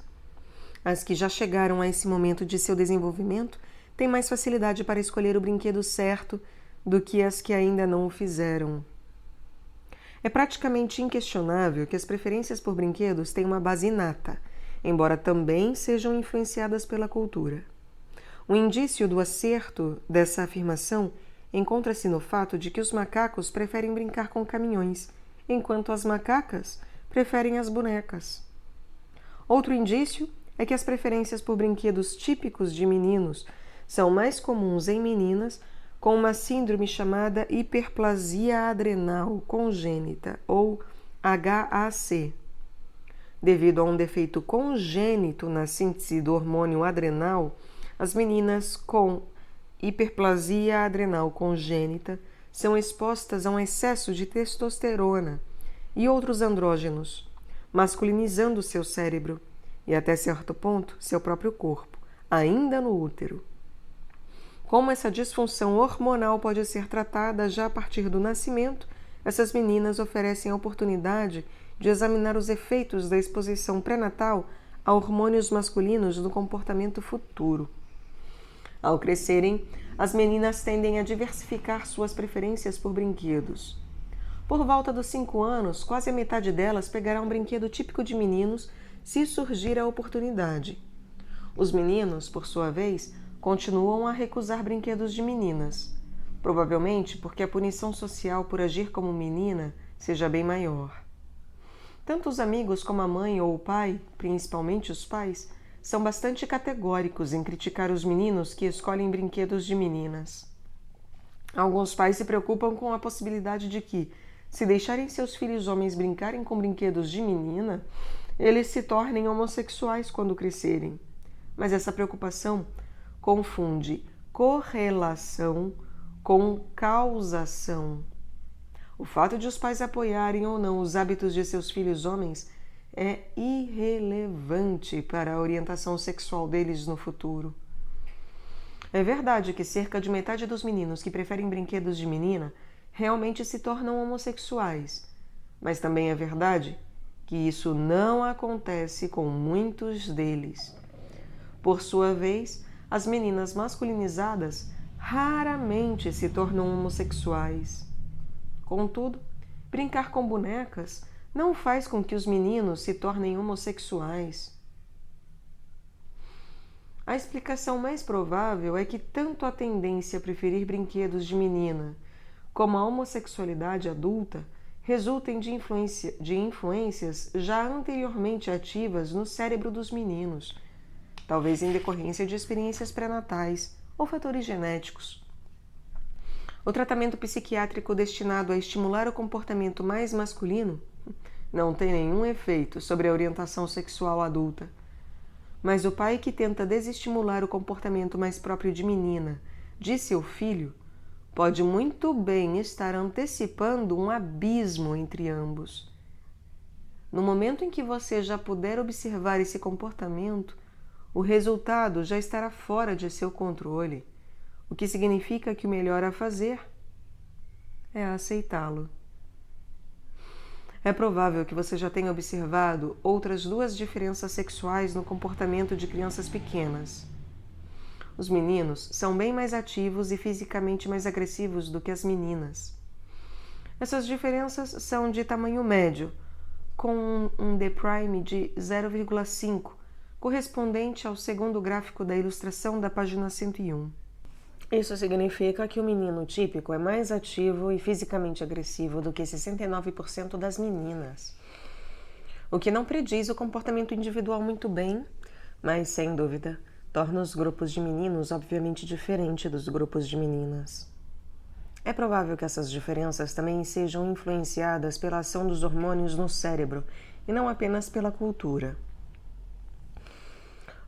As que já chegaram a esse momento de seu desenvolvimento têm mais facilidade para escolher o brinquedo certo do que as que ainda não o fizeram. É praticamente inquestionável que as preferências por brinquedos têm uma base inata, embora também sejam influenciadas pela cultura. O indício do acerto dessa afirmação encontra-se no fato de que os macacos preferem brincar com caminhões, enquanto as macacas preferem as bonecas. Outro indício é que as preferências por brinquedos típicos de meninos são mais comuns em meninas com uma síndrome chamada hiperplasia adrenal congênita, ou HAC. Devido a um defeito congênito na síntese do hormônio adrenal, as meninas com hiperplasia adrenal congênita são expostas a um excesso de testosterona e outros andrógenos, masculinizando seu cérebro e, até certo ponto, seu próprio corpo, ainda no útero. Como essa disfunção hormonal pode ser tratada já a partir do nascimento, essas meninas oferecem a oportunidade de examinar os efeitos da exposição pré-natal a hormônios masculinos no comportamento futuro. Ao crescerem, as meninas tendem a diversificar suas preferências por brinquedos. Por volta dos 5 anos, quase a metade delas pegará um brinquedo típico de meninos se surgir a oportunidade. Os meninos, por sua vez, continuam a recusar brinquedos de meninas, provavelmente porque a punição social por agir como menina seja bem maior. Tanto os amigos como a mãe ou o pai, principalmente os pais, são bastante categóricos em criticar os meninos que escolhem brinquedos de meninas. Alguns pais se preocupam com a possibilidade de que, se deixarem seus filhos homens brincarem com brinquedos de menina, eles se tornem homossexuais quando crescerem. Mas essa preocupação confunde correlação com causação. O fato de os pais apoiarem ou não os hábitos de seus filhos homens é irrelevante para a orientação sexual deles no futuro. É verdade que cerca de metade dos meninos que preferem brinquedos de menina realmente se tornam homossexuais, mas também é verdade que isso não acontece com muitos deles. Por sua vez, as meninas masculinizadas raramente se tornam homossexuais. Contudo, brincar com bonecas não faz com que os meninos se tornem homossexuais. A explicação mais provável é que tanto a tendência a preferir brinquedos de menina como a homossexualidade adulta resultem de influências já anteriormente ativas no cérebro dos meninos, talvez em decorrência de experiências pré-natais ou fatores genéticos. O tratamento psiquiátrico destinado a estimular o comportamento mais masculino não tem nenhum efeito sobre a orientação sexual adulta. Mas o pai que tenta desestimular o comportamento mais próprio de menina de seu filho pode muito bem estar antecipando um abismo entre ambos. No momento em que você já puder observar esse comportamento, o resultado já estará fora de seu controle, o que significa que o melhor a fazer é aceitá-lo. É provável que você já tenha observado outras duas diferenças sexuais no comportamento de crianças pequenas. Os meninos são bem mais ativos e fisicamente mais agressivos do que as meninas. Essas diferenças são de tamanho médio, com um D' de 0,5, correspondente ao segundo gráfico da ilustração da página 101. Isso significa que o menino típico é mais ativo e fisicamente agressivo do que 69% das meninas. O que não prediz o comportamento individual muito bem, mas, sem dúvida, torna os grupos de meninos obviamente diferentes dos grupos de meninas. É provável que essas diferenças também sejam influenciadas pela ação dos hormônios no cérebro e não apenas pela cultura.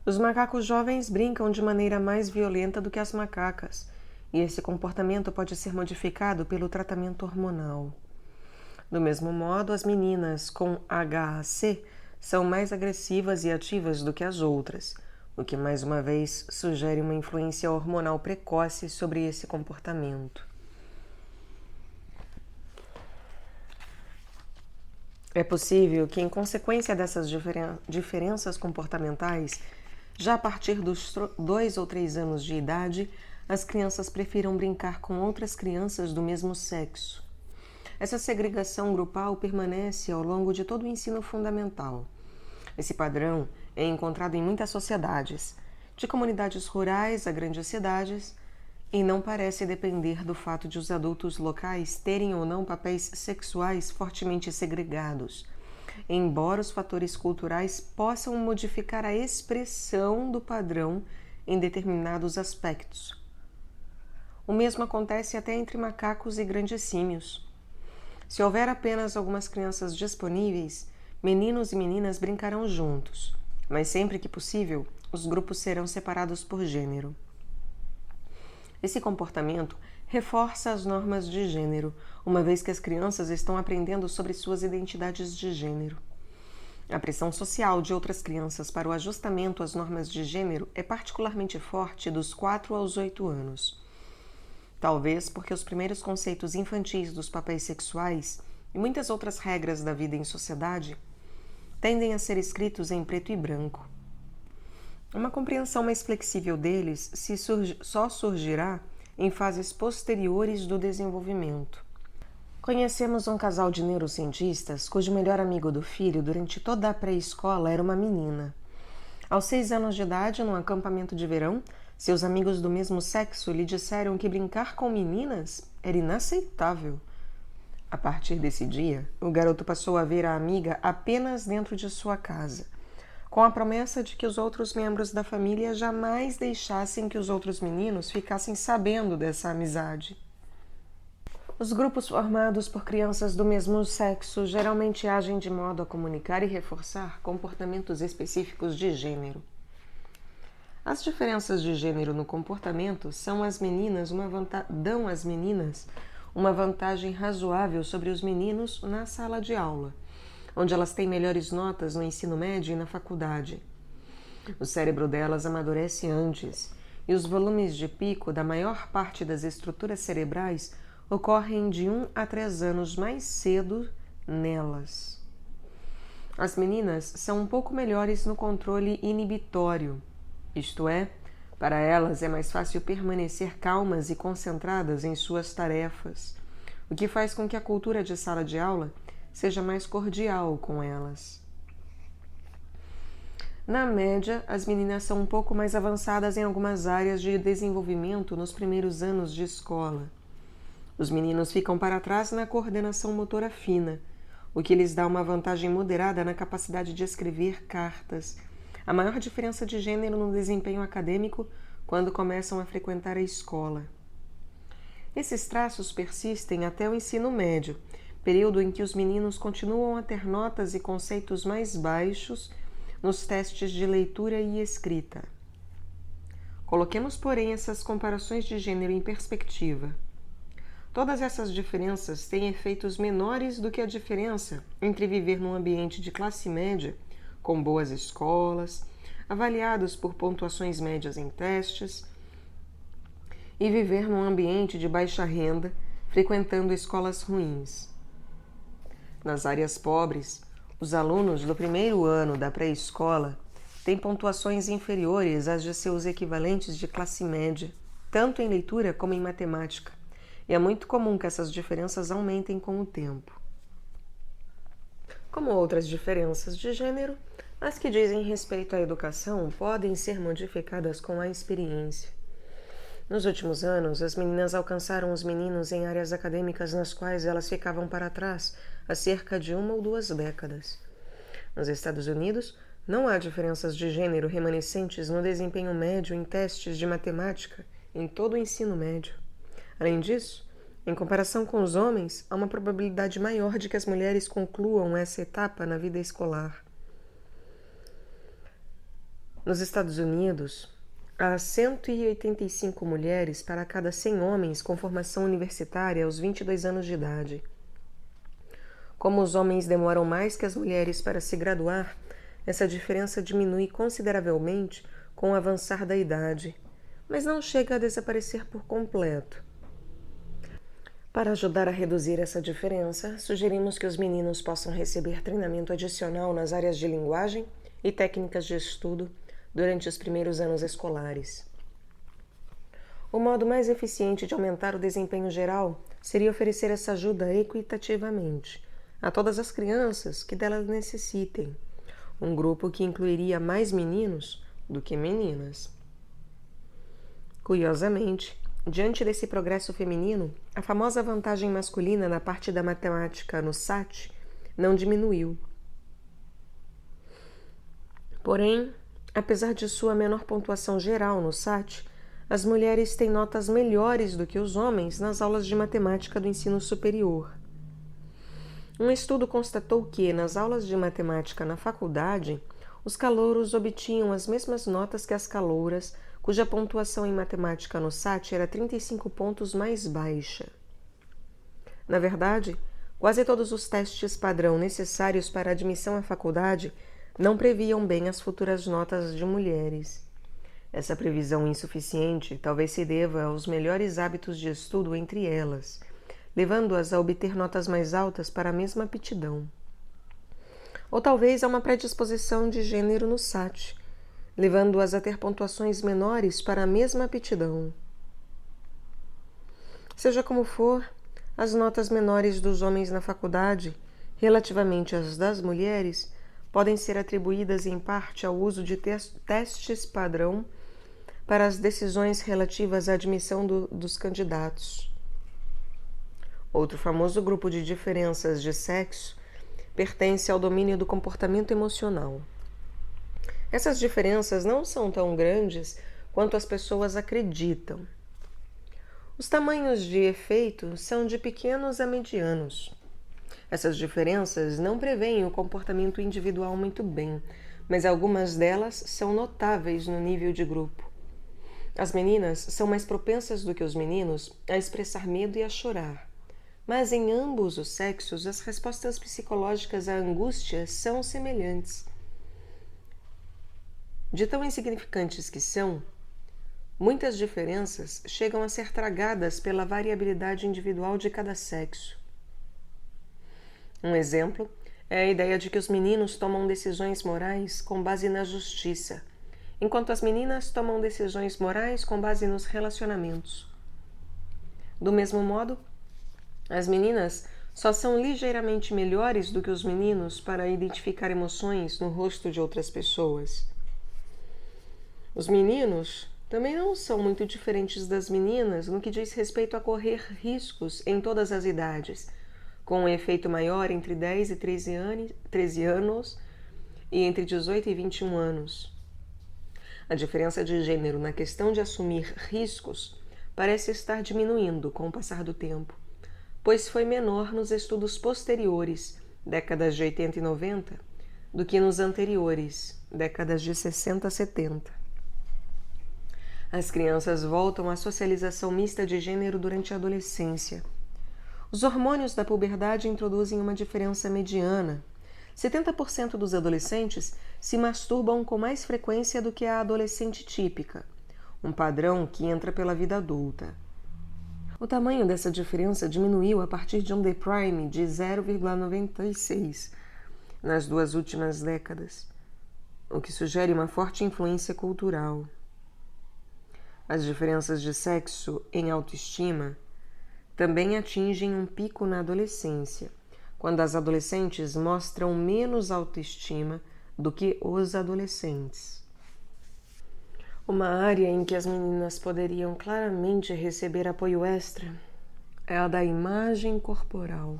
Os macacos jovens brincam de maneira mais violenta do que as macacas, e esse comportamento pode ser modificado pelo tratamento hormonal. Do mesmo modo, as meninas com HAC são mais agressivas e ativas do que as outras, o que mais uma vez sugere uma influência hormonal precoce sobre esse comportamento. É possível que, em consequência dessas diferenças comportamentais, já a partir dos 2 ou 3 anos de idade, as crianças prefiram brincar com outras crianças do mesmo sexo. Essa segregação grupal permanece ao longo de todo o ensino fundamental. Esse padrão é encontrado em muitas sociedades, de comunidades rurais a grandes cidades, e não parece depender do fato de os adultos locais terem ou não papéis sexuais fortemente segregados, embora os fatores culturais possam modificar a expressão do padrão em determinados aspectos. O mesmo acontece até entre macacos e grandes símios. Se houver apenas algumas crianças disponíveis, meninos e meninas brincarão juntos, mas sempre que possível, os grupos serão separados por gênero. Esse comportamento reforça as normas de gênero, uma vez que as crianças estão aprendendo sobre suas identidades de gênero. A pressão social de outras crianças para o ajustamento às normas de gênero é particularmente forte dos 4 aos 8 anos. Talvez porque os primeiros conceitos infantis dos papéis sexuais e muitas outras regras da vida em sociedade tendem a ser escritos em preto e branco. Uma compreensão mais flexível deles só surgirá em fases posteriores do desenvolvimento. Conhecemos um casal de neurocientistas cujo melhor amigo do filho durante toda a pré-escola era uma menina. Aos 6 anos de idade, num acampamento de verão, Seus amigos do mesmo sexo lhe disseram que brincar com meninas era inaceitável. A partir desse dia, o garoto passou a ver a amiga apenas dentro de sua casa, com a promessa de que os outros membros da família jamais deixassem que os outros meninos ficassem sabendo dessa amizade. Os grupos formados por crianças do mesmo sexo geralmente agem de modo a comunicar e reforçar comportamentos específicos de gênero. As diferenças de gênero no comportamento dão às meninas uma vantagem razoável sobre os meninos na sala de aula, onde elas têm melhores notas no ensino médio e na faculdade. O cérebro delas amadurece antes, e os volumes de pico da maior parte das estruturas cerebrais ocorrem de 1 a 3 anos mais cedo nelas. As meninas são um pouco melhores no controle inibitório, isto é, para elas é mais fácil permanecer calmas e concentradas em suas tarefas, o que faz com que a cultura de sala de aula seja mais cordial com elas. Na média, as meninas são um pouco mais avançadas em algumas áreas de desenvolvimento nos primeiros anos de escola. Os meninos ficam para trás na coordenação motora fina, o que lhes dá uma vantagem moderada na capacidade de escrever cartas. A maior diferença de gênero no desempenho acadêmico quando começam a frequentar a escola. Esses traços persistem até o ensino médio, período em que os meninos continuam a ter notas e conceitos mais baixos nos testes de leitura e escrita. Coloquemos, porém, essas comparações de gênero em perspectiva. Todas essas diferenças têm efeitos menores do que a diferença entre viver num ambiente de classe média, com boas escolas, avaliados por pontuações médias em testes, e viver num ambiente de baixa renda, frequentando escolas ruins. Nas áreas pobres, os alunos do primeiro ano da pré-escola têm pontuações inferiores às de seus equivalentes de classe média, tanto em leitura como em matemática, e é muito comum que essas diferenças aumentem com o tempo. Como outras diferenças de gênero, as que dizem respeito à educação podem ser modificadas com a experiência. Nos últimos anos, as meninas alcançaram os meninos em áreas acadêmicas nas quais elas ficavam para trás há cerca de 1 ou 2 décadas. Nos Estados Unidos, não há diferenças de gênero remanescentes no desempenho médio em testes de matemática em todo o ensino médio. Além disso, em comparação com os homens, há uma probabilidade maior de que as mulheres concluam essa etapa na vida escolar. Nos Estados Unidos, há 185 mulheres para cada 100 homens com formação universitária aos 22 anos de idade. Como os homens demoram mais que as mulheres para se graduar, essa diferença diminui consideravelmente com o avançar da idade, mas não chega a desaparecer por completo. Para ajudar a reduzir essa diferença, sugerimos que os meninos possam receber treinamento adicional nas áreas de linguagem e técnicas de estudo durante os primeiros anos escolares. O modo mais eficiente de aumentar o desempenho geral seria oferecer essa ajuda equitativamente a todas as crianças que dela necessitem, um grupo que incluiria mais meninos do que meninas. Curiosamente, diante desse progresso feminino, a famosa vantagem masculina na parte da matemática no SAT não diminuiu. Porém, apesar de sua menor pontuação geral no SAT, as mulheres têm notas melhores do que os homens nas aulas de matemática do ensino superior. Um estudo constatou que, nas aulas de matemática na faculdade, os calouros obtinham as mesmas notas que as calouras, cuja pontuação em matemática no SAT era 35 pontos mais baixa. Na verdade, quase todos os testes padrão necessários para a admissão à faculdade não previam bem as futuras notas de mulheres. Essa previsão insuficiente talvez se deva aos melhores hábitos de estudo entre elas, levando-as a obter notas mais altas para a mesma aptidão. Ou talvez a uma predisposição de gênero no SAT, levando-as a ter pontuações menores para a mesma aptidão. Seja como for, as notas menores dos homens na faculdade, relativamente às das mulheres, podem ser atribuídas em parte ao uso de testes padrão para as decisões relativas à admissão dos candidatos. Outro famoso grupo de diferenças de sexo pertence ao domínio do comportamento emocional. Essas diferenças não são tão grandes quanto as pessoas acreditam. Os tamanhos de efeito são de pequenos a medianos. Essas diferenças não prevêem o comportamento individual muito bem, mas algumas delas são notáveis no nível de grupo. As meninas são mais propensas do que os meninos a expressar medo e a chorar, mas em ambos os sexos as respostas psicológicas à angústia são semelhantes. De tão insignificantes que são, muitas diferenças chegam a ser tragadas pela variabilidade individual de cada sexo. Um exemplo é a ideia de que os meninos tomam decisões morais com base na justiça, enquanto as meninas tomam decisões morais com base nos relacionamentos. Do mesmo modo, as meninas só são ligeiramente melhores do que os meninos para identificar emoções no rosto de outras pessoas. Os meninos também não são muito diferentes das meninas no que diz respeito a correr riscos em todas as idades, com um efeito maior entre 10 e 13 anos e entre 18 e 21 anos. A diferença de gênero na questão de assumir riscos parece estar diminuindo com o passar do tempo, pois foi menor nos estudos posteriores, décadas de 80 e 90, do que nos anteriores, décadas de 60 a 70. As crianças voltam à socialização mista de gênero durante a adolescência. Os hormônios da puberdade introduzem uma diferença mediana. 70% dos adolescentes se masturbam com mais frequência do que a adolescente típica, um padrão que entra pela vida adulta. O tamanho dessa diferença diminuiu a partir de um D' de 0,96 nas 2 últimas décadas, o que sugere uma forte influência cultural. As diferenças de sexo em autoestima também atingem um pico na adolescência, quando as adolescentes mostram menos autoestima do que os adolescentes. Uma área em que as meninas poderiam claramente receber apoio extra é a da imagem corporal.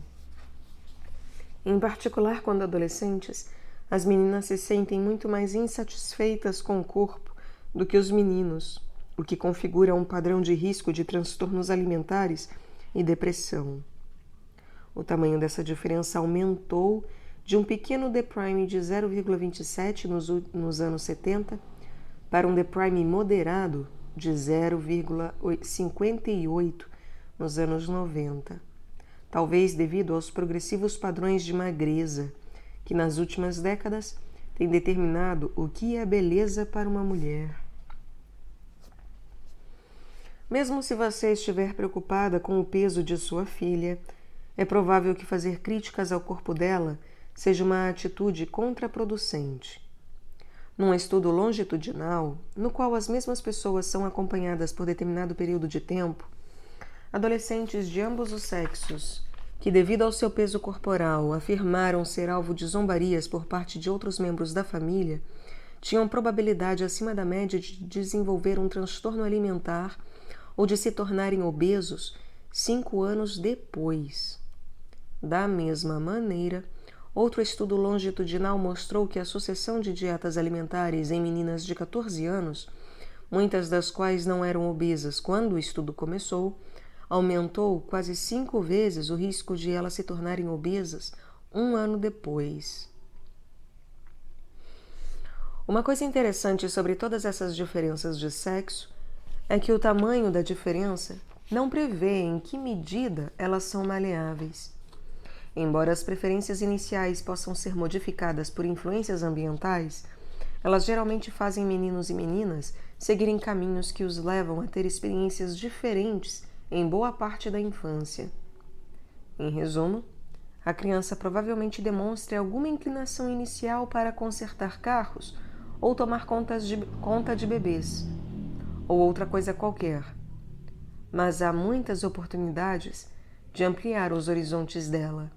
Em particular, quando adolescentes, as meninas se sentem muito mais insatisfeitas com o corpo do que os meninos, o que configura um padrão de risco de transtornos alimentares e depressão. O tamanho dessa diferença aumentou de um pequeno D' de 0,27 nos anos 70 para um D' moderado de 0,58 nos anos 90, talvez devido aos progressivos padrões de magreza que nas últimas décadas têm determinado o que é beleza para uma mulher. Mesmo se você estiver preocupada com o peso de sua filha, é provável que fazer críticas ao corpo dela seja uma atitude contraproducente. Num estudo longitudinal, no qual as mesmas pessoas são acompanhadas por determinado período de tempo, adolescentes de ambos os sexos, que devido ao seu peso corporal afirmaram ser alvo de zombarias por parte de outros membros da família, tinham probabilidade acima da média de desenvolver um transtorno alimentar ou de se tornarem obesos 5 anos depois. Da mesma maneira, outro estudo longitudinal mostrou que a sucessão de dietas alimentares em meninas de 14 anos, muitas das quais não eram obesas quando o estudo começou, aumentou quase 5 vezes o risco de elas se tornarem obesas 1 ano depois. Uma coisa interessante sobre todas essas diferenças de sexo é que o tamanho da diferença não prevê em que medida elas são maleáveis. Embora as preferências iniciais possam ser modificadas por influências ambientais, elas geralmente fazem meninos e meninas seguirem caminhos que os levam a ter experiências diferentes em boa parte da infância. Em resumo, a criança provavelmente demonstra alguma inclinação inicial para consertar carros ou tomar conta de bebês, ou outra coisa qualquer. Mas há muitas oportunidades de ampliar os horizontes dela.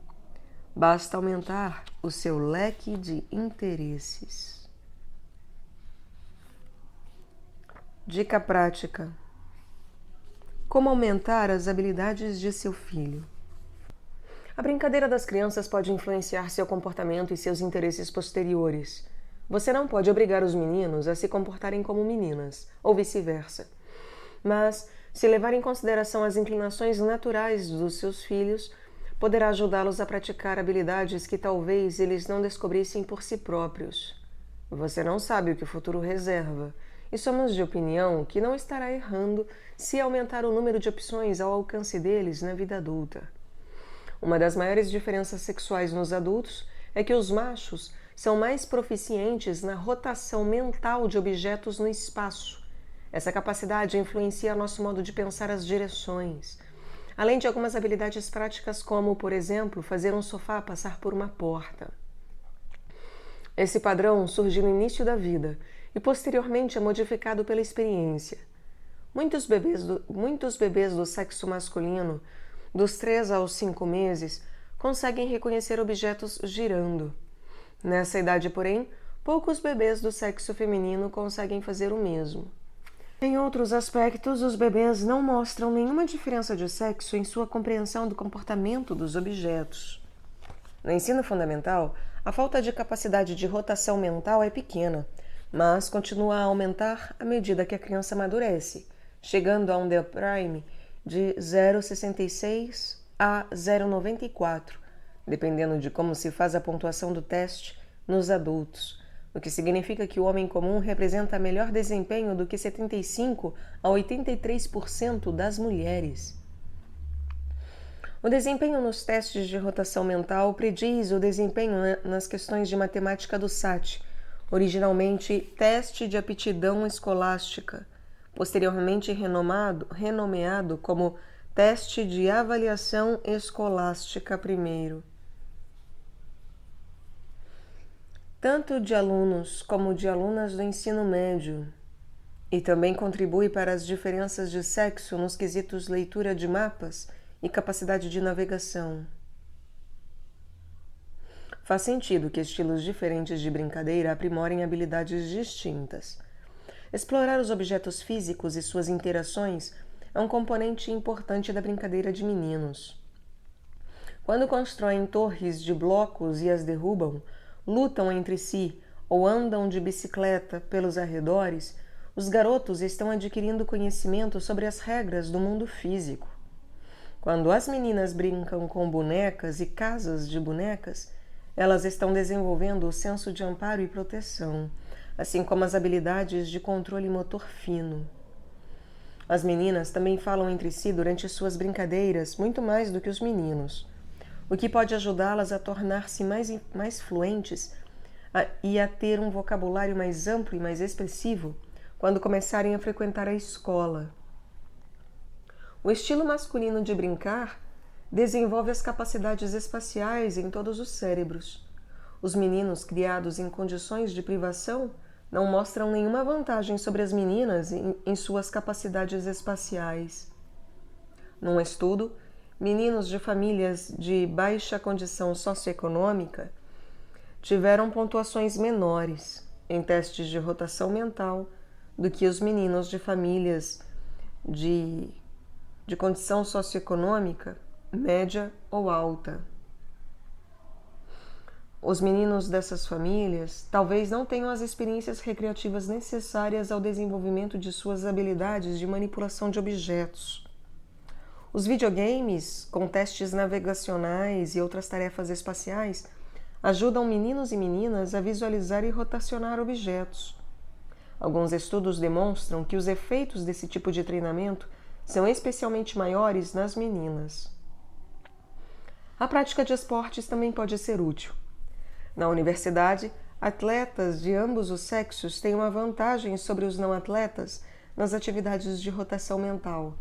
Basta aumentar o seu leque de interesses. Dica prática: como aumentar as habilidades de seu filho? A brincadeira das crianças pode influenciar seu comportamento e seus interesses posteriores. Você não pode obrigar os meninos a se comportarem como meninas, ou vice-versa. Mas, se levar em consideração as inclinações naturais dos seus filhos, poderá ajudá-los a praticar habilidades que talvez eles não descobrissem por si próprios. Você não sabe o que o futuro reserva, e somos de opinião que não estará errando se aumentar o número de opções ao alcance deles na vida adulta. Uma das maiores diferenças sexuais nos adultos é que os machos são mais proficientes na rotação mental de objetos no espaço. Essa capacidade influencia nosso modo de pensar as direções, além de algumas habilidades práticas como, por exemplo, fazer um sofá passar por uma porta. Esse padrão surge no início da vida e posteriormente é modificado pela experiência. Muitos bebês do sexo masculino, dos 3 aos 5 meses, conseguem reconhecer objetos girando. Nessa idade, porém, poucos bebês do sexo feminino conseguem fazer o mesmo. Em outros aspectos, os bebês não mostram nenhuma diferença de sexo em sua compreensão do comportamento dos objetos. No ensino fundamental, a falta de capacidade de rotação mental é pequena, mas continua a aumentar à medida que a criança amadurece, chegando a um D prime de 0,66 a 0,94, dependendo de como se faz a pontuação do teste nos adultos, o que significa que o homem comum representa melhor desempenho do que 75 a 83% das mulheres. O desempenho nos testes de rotação mental prediz o desempenho nas questões de matemática do SAT, originalmente Teste de Aptidão Escolástica, posteriormente renomeado como Teste de Avaliação Escolástica I. Tanto de alunos como de alunas do ensino médio, e também contribui para as diferenças de sexo nos quesitos leitura de mapas e capacidade de navegação. Faz sentido que estilos diferentes de brincadeira aprimorem habilidades distintas. Explorar os objetos físicos e suas interações é um componente importante da brincadeira de meninos. Quando constroem torres de blocos e as derrubam, lutam entre si ou andam de bicicleta pelos arredores, os garotos estão adquirindo conhecimento sobre as regras do mundo físico. Quando as meninas brincam com bonecas e casas de bonecas, elas estão desenvolvendo o senso de amparo e proteção, assim como as habilidades de controle motor fino. As meninas também falam entre si durante suas brincadeiras muito mais do que os meninos, o que pode ajudá-las a tornar-se mais fluentes e a ter um vocabulário mais amplo e mais expressivo quando começarem a frequentar a escola. O estilo masculino de brincar desenvolve as capacidades espaciais em todos os cérebros. Os meninos criados em condições de privação não mostram nenhuma vantagem sobre as meninas em suas capacidades espaciais. Num estudo, meninos de famílias de baixa condição socioeconômica tiveram pontuações menores em testes de rotação mental do que os meninos de famílias de condição socioeconômica média ou alta. Os meninos dessas famílias talvez não tenham as experiências recreativas necessárias ao desenvolvimento de suas habilidades de manipulação de objetos. Os videogames, com testes navegacionais e outras tarefas espaciais, ajudam meninos e meninas a visualizar e rotacionar objetos. Alguns estudos demonstram que os efeitos desse tipo de treinamento são especialmente maiores nas meninas. A prática de esportes também pode ser útil. Na universidade, atletas de ambos os sexos têm uma vantagem sobre os não atletas nas atividades de rotação mental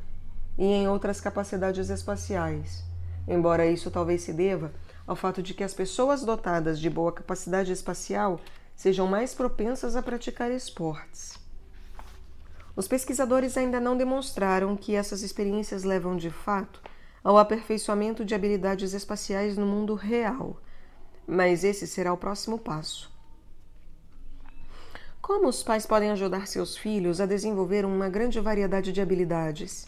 e em outras capacidades espaciais, embora isso talvez se deva ao fato de que as pessoas dotadas de boa capacidade espacial sejam mais propensas a praticar esportes. Os pesquisadores ainda não demonstraram que essas experiências levam de fato ao aperfeiçoamento de habilidades espaciais no mundo real, mas esse será o próximo passo. Como os pais podem ajudar seus filhos a desenvolver uma grande variedade de habilidades?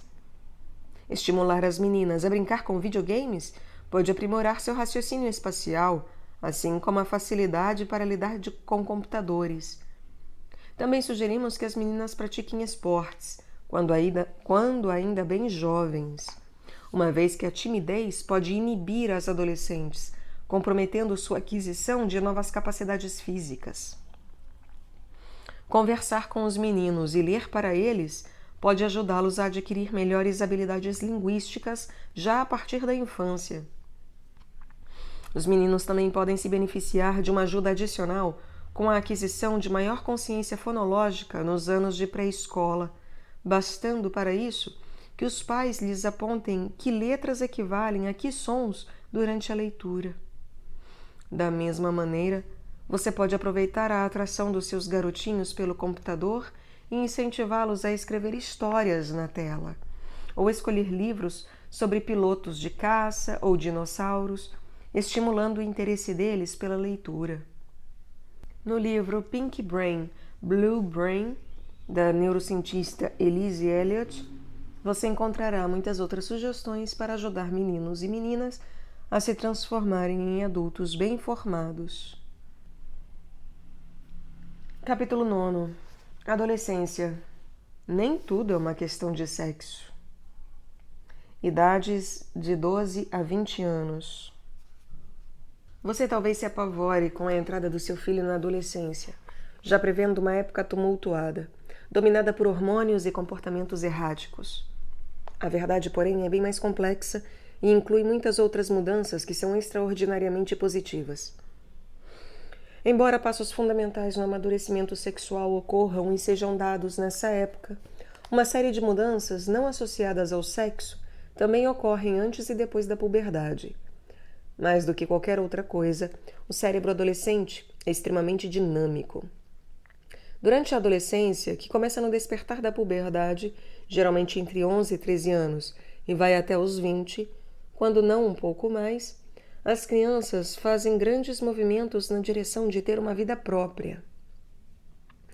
Estimular as meninas a brincar com videogames pode aprimorar seu raciocínio espacial, assim como a facilidade para lidar com computadores. Também sugerimos que as meninas pratiquem esportes, quando ainda bem jovens, uma vez que a timidez pode inibir as adolescentes, comprometendo sua aquisição de novas capacidades físicas. Conversar com os meninos e ler para eles pode ajudá-los a adquirir melhores habilidades linguísticas já a partir da infância. Os meninos também podem se beneficiar de uma ajuda adicional com a aquisição de maior consciência fonológica nos anos de pré-escola, bastando para isso que os pais lhes apontem que letras equivalem a que sons durante a leitura. Da mesma maneira, você pode aproveitar a atração dos seus garotinhos pelo computador e incentivá-los a escrever histórias na tela, ou escolher livros sobre pilotos de caça ou dinossauros, estimulando o interesse deles pela leitura. No livro Pink Brain, Blue Brain, da neurocientista Elise Elliott, você encontrará muitas outras sugestões para ajudar meninos e meninas a se transformarem em adultos bem formados. Capítulo 9. Adolescência. Nem tudo é uma questão de sexo. Idades de 12 a 20 anos. Você talvez se apavore com a entrada do seu filho na adolescência, já prevendo uma época tumultuada, dominada por hormônios e comportamentos erráticos. A verdade, porém, é bem mais complexa e inclui muitas outras mudanças que são extraordinariamente positivas. Embora passos fundamentais no amadurecimento sexual ocorram e sejam dados nessa época, uma série de mudanças não associadas ao sexo também ocorrem antes e depois da puberdade. Mais do que qualquer outra coisa, o cérebro adolescente é extremamente dinâmico. Durante a adolescência, que começa no despertar da puberdade, geralmente entre 11 e 13 anos, e vai até os 20, quando não um pouco mais, as crianças fazem grandes movimentos na direção de ter uma vida própria.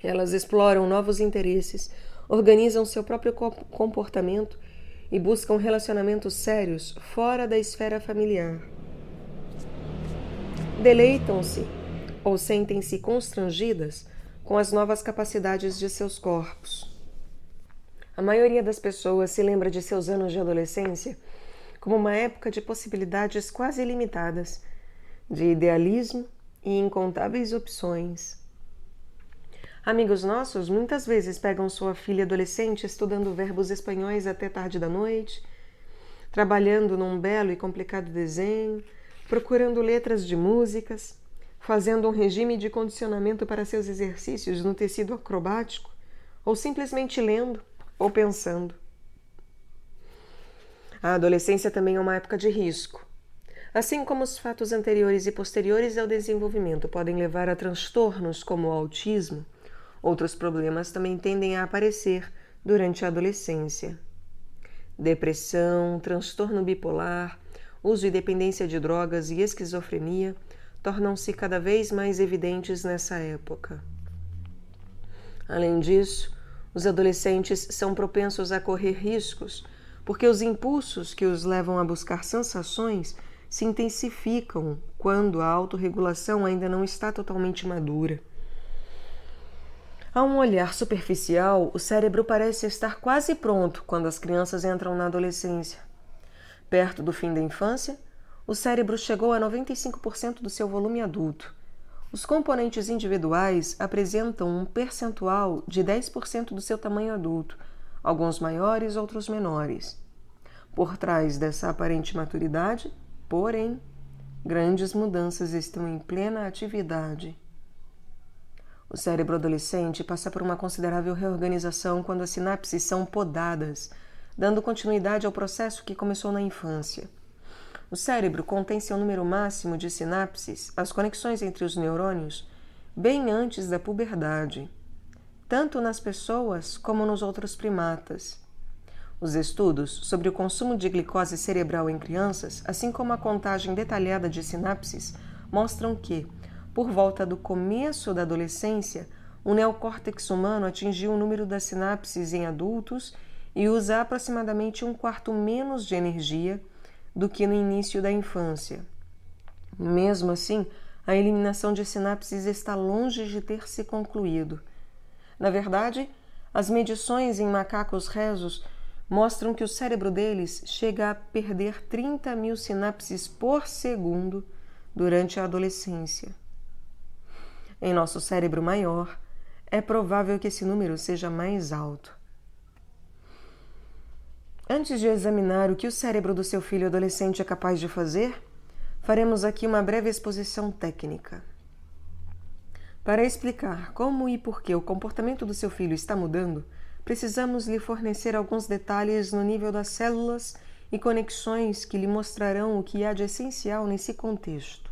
Elas exploram novos interesses, organizam seu próprio comportamento e buscam relacionamentos sérios fora da esfera familiar. Deleitam-se ou sentem-se constrangidas com as novas capacidades de seus corpos. A maioria das pessoas se lembra de seus anos de adolescência como uma época de possibilidades quase ilimitadas, de idealismo e incontáveis opções. Amigos nossos muitas vezes pegam sua filha adolescente estudando verbos espanhóis até tarde da noite, trabalhando num belo e complicado desenho, procurando letras de músicas, fazendo um regime de condicionamento para seus exercícios no tecido acrobático, ou simplesmente lendo ou pensando. A adolescência também é uma época de risco. Assim como os fatos anteriores e posteriores ao desenvolvimento podem levar a transtornos como o autismo, outros problemas também tendem a aparecer durante a adolescência. Depressão, transtorno bipolar, uso e dependência de drogas e esquizofrenia tornam-se cada vez mais evidentes nessa época. Além disso, os adolescentes são propensos a correr riscos porque os impulsos que os levam a buscar sensações se intensificam quando a autorregulação ainda não está totalmente madura. A um olhar superficial, o cérebro parece estar quase pronto quando as crianças entram na adolescência. Perto do fim da infância, o cérebro chegou a 95% do seu volume adulto. Os componentes individuais apresentam um percentual de 10% do seu tamanho adulto, alguns maiores, outros menores. Por trás dessa aparente maturidade, porém, grandes mudanças estão em plena atividade. O cérebro adolescente passa por uma considerável reorganização quando as sinapses são podadas, dando continuidade ao processo que começou na infância. O cérebro contém seu número máximo de sinapses, as conexões entre os neurônios, bem antes da puberdade, tanto nas pessoas como nos outros primatas. Os estudos sobre o consumo de glicose cerebral em crianças, assim como a contagem detalhada de sinapses, mostram que, por volta do começo da adolescência, o neocórtex humano atingiu o número das sinapses em adultos e usa aproximadamente 1/4 menos de energia do que no início da infância. Mesmo assim, a eliminação de sinapses está longe de ter se concluído. Na verdade, as medições em macacos rezos mostram que o cérebro deles chega a perder 30.000 sinapses por segundo durante a adolescência. Em nosso cérebro maior, é provável que esse número seja mais alto. Antes de examinar o que o cérebro do seu filho adolescente é capaz de fazer, faremos aqui uma breve exposição técnica. Para explicar como e por que o comportamento do seu filho está mudando, precisamos lhe fornecer alguns detalhes no nível das células e conexões que lhe mostrarão o que há de essencial nesse contexto.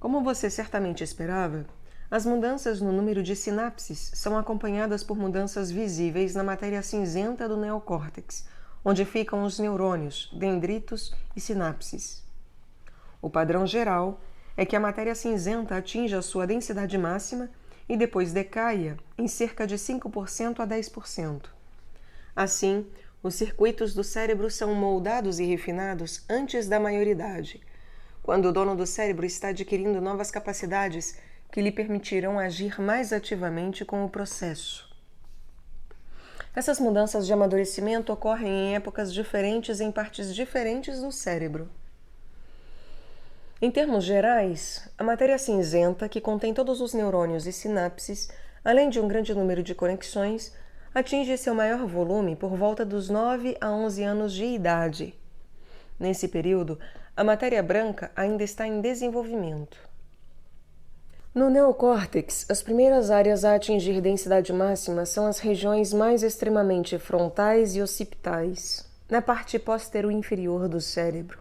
Como você certamente esperava, as mudanças no número de sinapses são acompanhadas por mudanças visíveis na matéria cinzenta do neocórtex, onde ficam os neurônios, dendritos e sinapses. O padrão geral é que a matéria cinzenta atinja a sua densidade máxima e depois decaia em cerca de 5% a 10%. Assim, os circuitos do cérebro são moldados e refinados antes da maioridade, quando o dono do cérebro está adquirindo novas capacidades que lhe permitirão agir mais ativamente com o processo. Essas mudanças de amadurecimento ocorrem em épocas diferentes em partes diferentes do cérebro. Em termos gerais, a matéria cinzenta, que contém todos os neurônios e sinapses, além de um grande número de conexões, atinge seu maior volume por volta dos 9 a 11 anos de idade. Nesse período, a matéria branca ainda está em desenvolvimento. No neocórtex, as primeiras áreas a atingir densidade máxima são as regiões mais extremamente frontais e occipitais, na parte posterior-inferior do cérebro.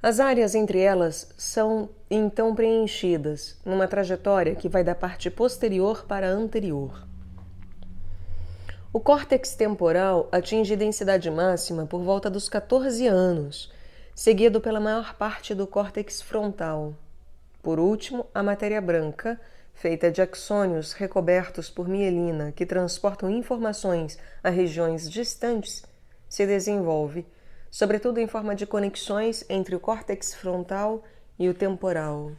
As áreas entre elas são então preenchidas, numa trajetória que vai da parte posterior para a anterior. O córtex temporal atinge densidade máxima por volta dos 14 anos, seguido pela maior parte do córtex frontal. Por último, a matéria branca, feita de axônios recobertos por mielina que transportam informações a regiões distantes, se desenvolve, sobretudo em forma de conexões entre o córtex frontal e o temporal.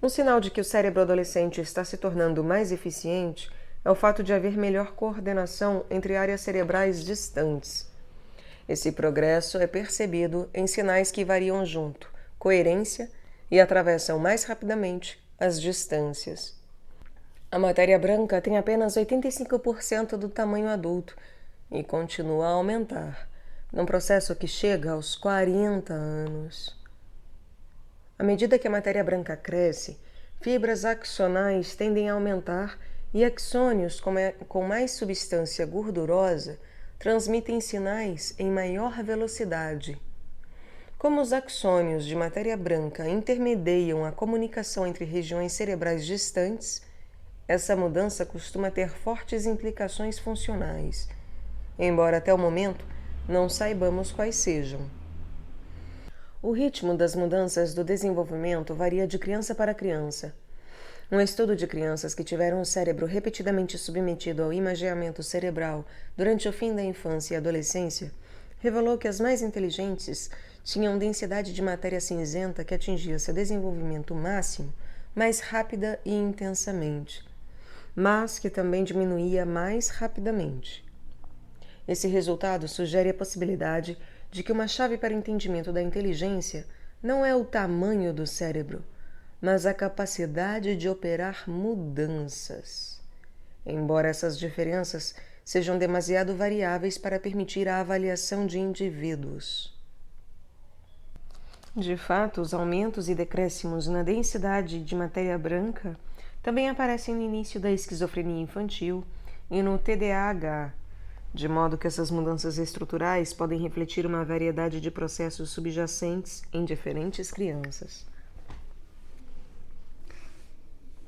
Um sinal de que o cérebro adolescente está se tornando mais eficiente é o fato de haver melhor coordenação entre áreas cerebrais distantes. Esse progresso é percebido em sinais que variam junto, coerência e atravessam mais rapidamente as distâncias. A matéria branca tem apenas 85% do tamanho adulto e continua a aumentar, num processo que chega aos 40 anos. À medida que a matéria branca cresce, fibras axonais tendem a aumentar e axônios com mais substância gordurosa transmitem sinais em maior velocidade. Como os axônios de matéria branca intermediam a comunicação entre regiões cerebrais distantes, essa mudança costuma ter fortes implicações funcionais, embora até o momento não saibamos quais sejam. O ritmo das mudanças do desenvolvimento varia de criança para criança. Um estudo de crianças que tiveram o cérebro repetidamente submetido ao imageamento cerebral durante o fim da infância e adolescência revelou que as mais inteligentes tinham densidade de matéria cinzenta que atingia seu desenvolvimento máximo mais rápida e intensamente, mas que também diminuía mais rapidamente. Esse resultado sugere a possibilidade de que uma chave para o entendimento da inteligência não é o tamanho do cérebro, mas a capacidade de operar mudanças. Embora essas diferenças sejam demasiado variáveis para permitir a avaliação de indivíduos. De fato, os aumentos e decréscimos na densidade de matéria branca também aparecem no início da esquizofrenia infantil e no TDAH, de modo que essas mudanças estruturais podem refletir uma variedade de processos subjacentes em diferentes crianças.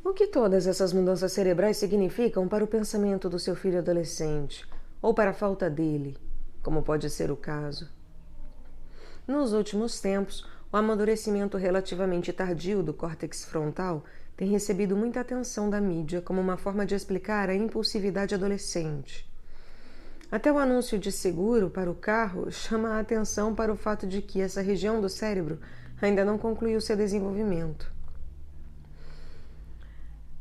O que todas essas mudanças cerebrais significam para o pensamento do seu filho adolescente, ou para a falta dele, como pode ser o caso? Nos últimos tempos, O amadurecimento relativamente tardio do córtex frontal tem recebido muita atenção da mídia como uma forma de explicar a impulsividade adolescente. Até o anúncio de seguro para o carro chama a atenção para o fato de que essa região do cérebro ainda não concluiu seu desenvolvimento.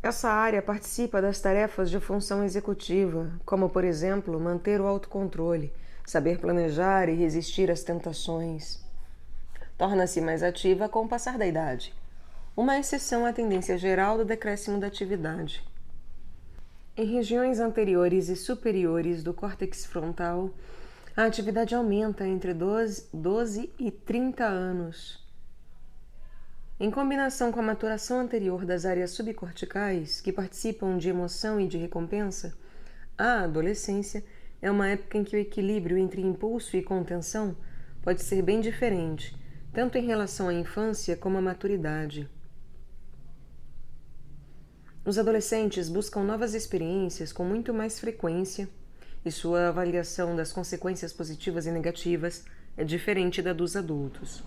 Essa área participa das tarefas de função executiva, como, por exemplo, manter o autocontrole, saber planejar e resistir às tentações. Torna-se mais ativa com o passar da idade, uma exceção à tendência geral do decréscimo da atividade. Em regiões anteriores e superiores do córtex frontal, a atividade aumenta entre 12 e 30 anos. Em combinação com a maturação anterior das áreas subcorticais, que participam de emoção e de recompensa, a adolescência é uma época em que o equilíbrio entre impulso e contenção pode ser bem diferente, tanto em relação à infância como à maturidade. Os adolescentes buscam novas experiências com muito mais frequência e sua avaliação das consequências positivas e negativas é diferente da dos adultos.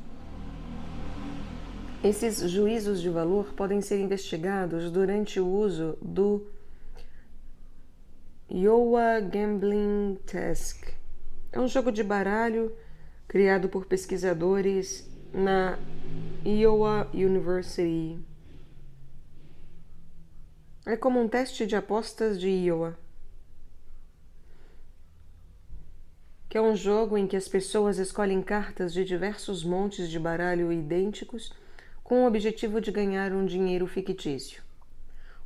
Esses juízos de valor podem ser investigados durante o uso do Iowa Gambling Test. É um jogo de baralho criado por pesquisadores na Iowa University. É como um teste de apostas de Iowa, que é um jogo em que as pessoas escolhem cartas de diversos montes de baralho idênticos com o objetivo de ganhar um dinheiro fictício.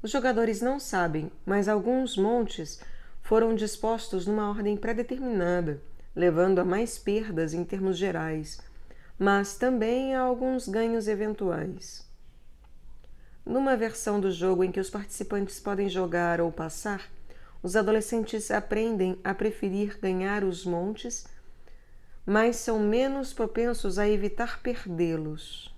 Os jogadores não sabem, mas alguns montes foram dispostos numa ordem pré-determinada, levando a mais perdas em termos gerais, mas também a alguns ganhos eventuais. Numa versão do jogo em que os participantes podem jogar ou passar, os adolescentes aprendem a preferir ganhar os montes, mas são menos propensos a evitar perdê-los.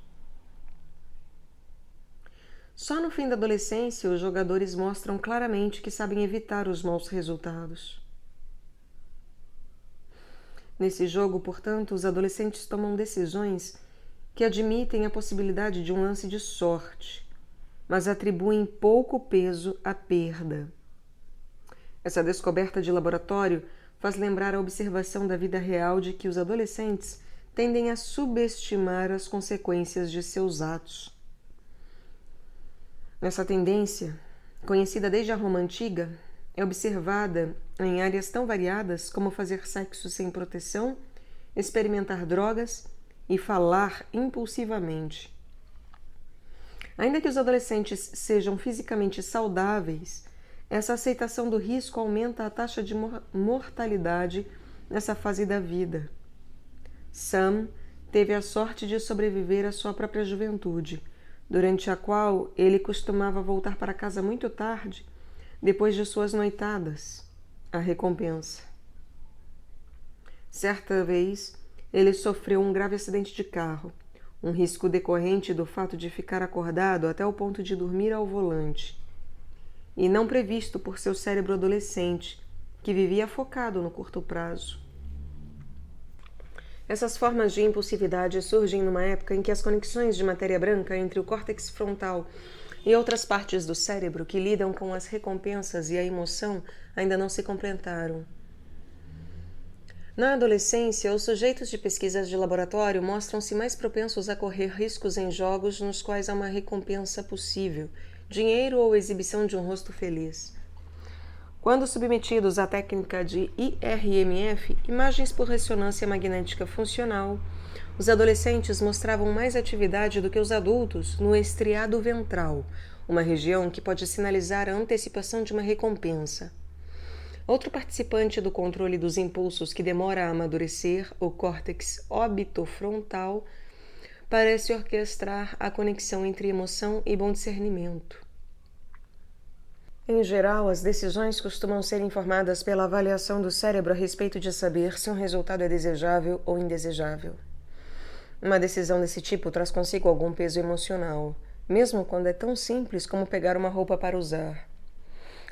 Só no fim da adolescência, os jogadores mostram claramente que sabem evitar os maus resultados. Nesse jogo, portanto, os adolescentes tomam decisões que admitem a possibilidade de um lance de sorte, mas atribuem pouco peso à perda. Essa descoberta de laboratório faz lembrar a observação da vida real de que os adolescentes tendem a subestimar as consequências de seus atos. Essa tendência, conhecida desde a Roma Antiga, é observada em áreas tão variadas como fazer sexo sem proteção, experimentar drogas e falar impulsivamente. Ainda que os adolescentes sejam fisicamente saudáveis, essa aceitação do risco aumenta a taxa de mortalidade nessa fase da vida. Sam teve a sorte de sobreviver à sua própria juventude, durante a qual ele costumava voltar para casa muito tarde, depois de suas noitadas, a recompensa. Certa vez, ele sofreu um grave acidente de carro, um risco decorrente do fato de ficar acordado até o ponto de dormir ao volante, e não previsto por seu cérebro adolescente, que vivia focado no curto prazo. Essas formas de impulsividade surgem numa época em que as conexões de matéria branca entre o córtex frontal e outras partes do cérebro que lidam com as recompensas e a emoção ainda não se completaram. Na adolescência, os sujeitos de pesquisas de laboratório mostram-se mais propensos a correr riscos em jogos nos quais há uma recompensa possível, dinheiro ou exibição de um rosto feliz. Quando submetidos à técnica de IRMF, imagens por ressonância magnética funcional, os adolescentes mostravam mais atividade do que os adultos no estriado ventral, uma região que pode sinalizar a antecipação de uma recompensa. Outro participante do controle dos impulsos que demora a amadurecer, o córtex orbitofrontal, parece orquestrar a conexão entre emoção e bom discernimento. Em geral, as decisões costumam ser informadas pela avaliação do cérebro a respeito de saber se um resultado é desejável ou indesejável. Uma decisão desse tipo traz consigo algum peso emocional, mesmo quando é tão simples como pegar uma roupa para usar.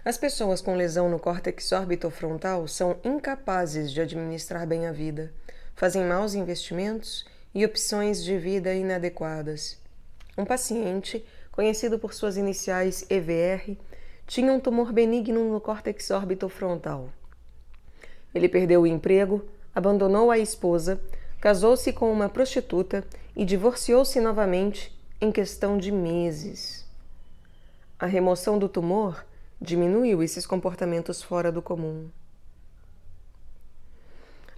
As pessoas com lesão no córtex orbitofrontal são incapazes de administrar bem a vida, fazem maus investimentos e opções de vida inadequadas. Um paciente, conhecido por suas iniciais EVR, tinha um tumor benigno no córtex orbitofrontal. Ele perdeu o emprego, abandonou a esposa, casou-se com uma prostituta e divorciou-se novamente em questão de meses. A remoção do tumor diminuiu esses comportamentos fora do comum.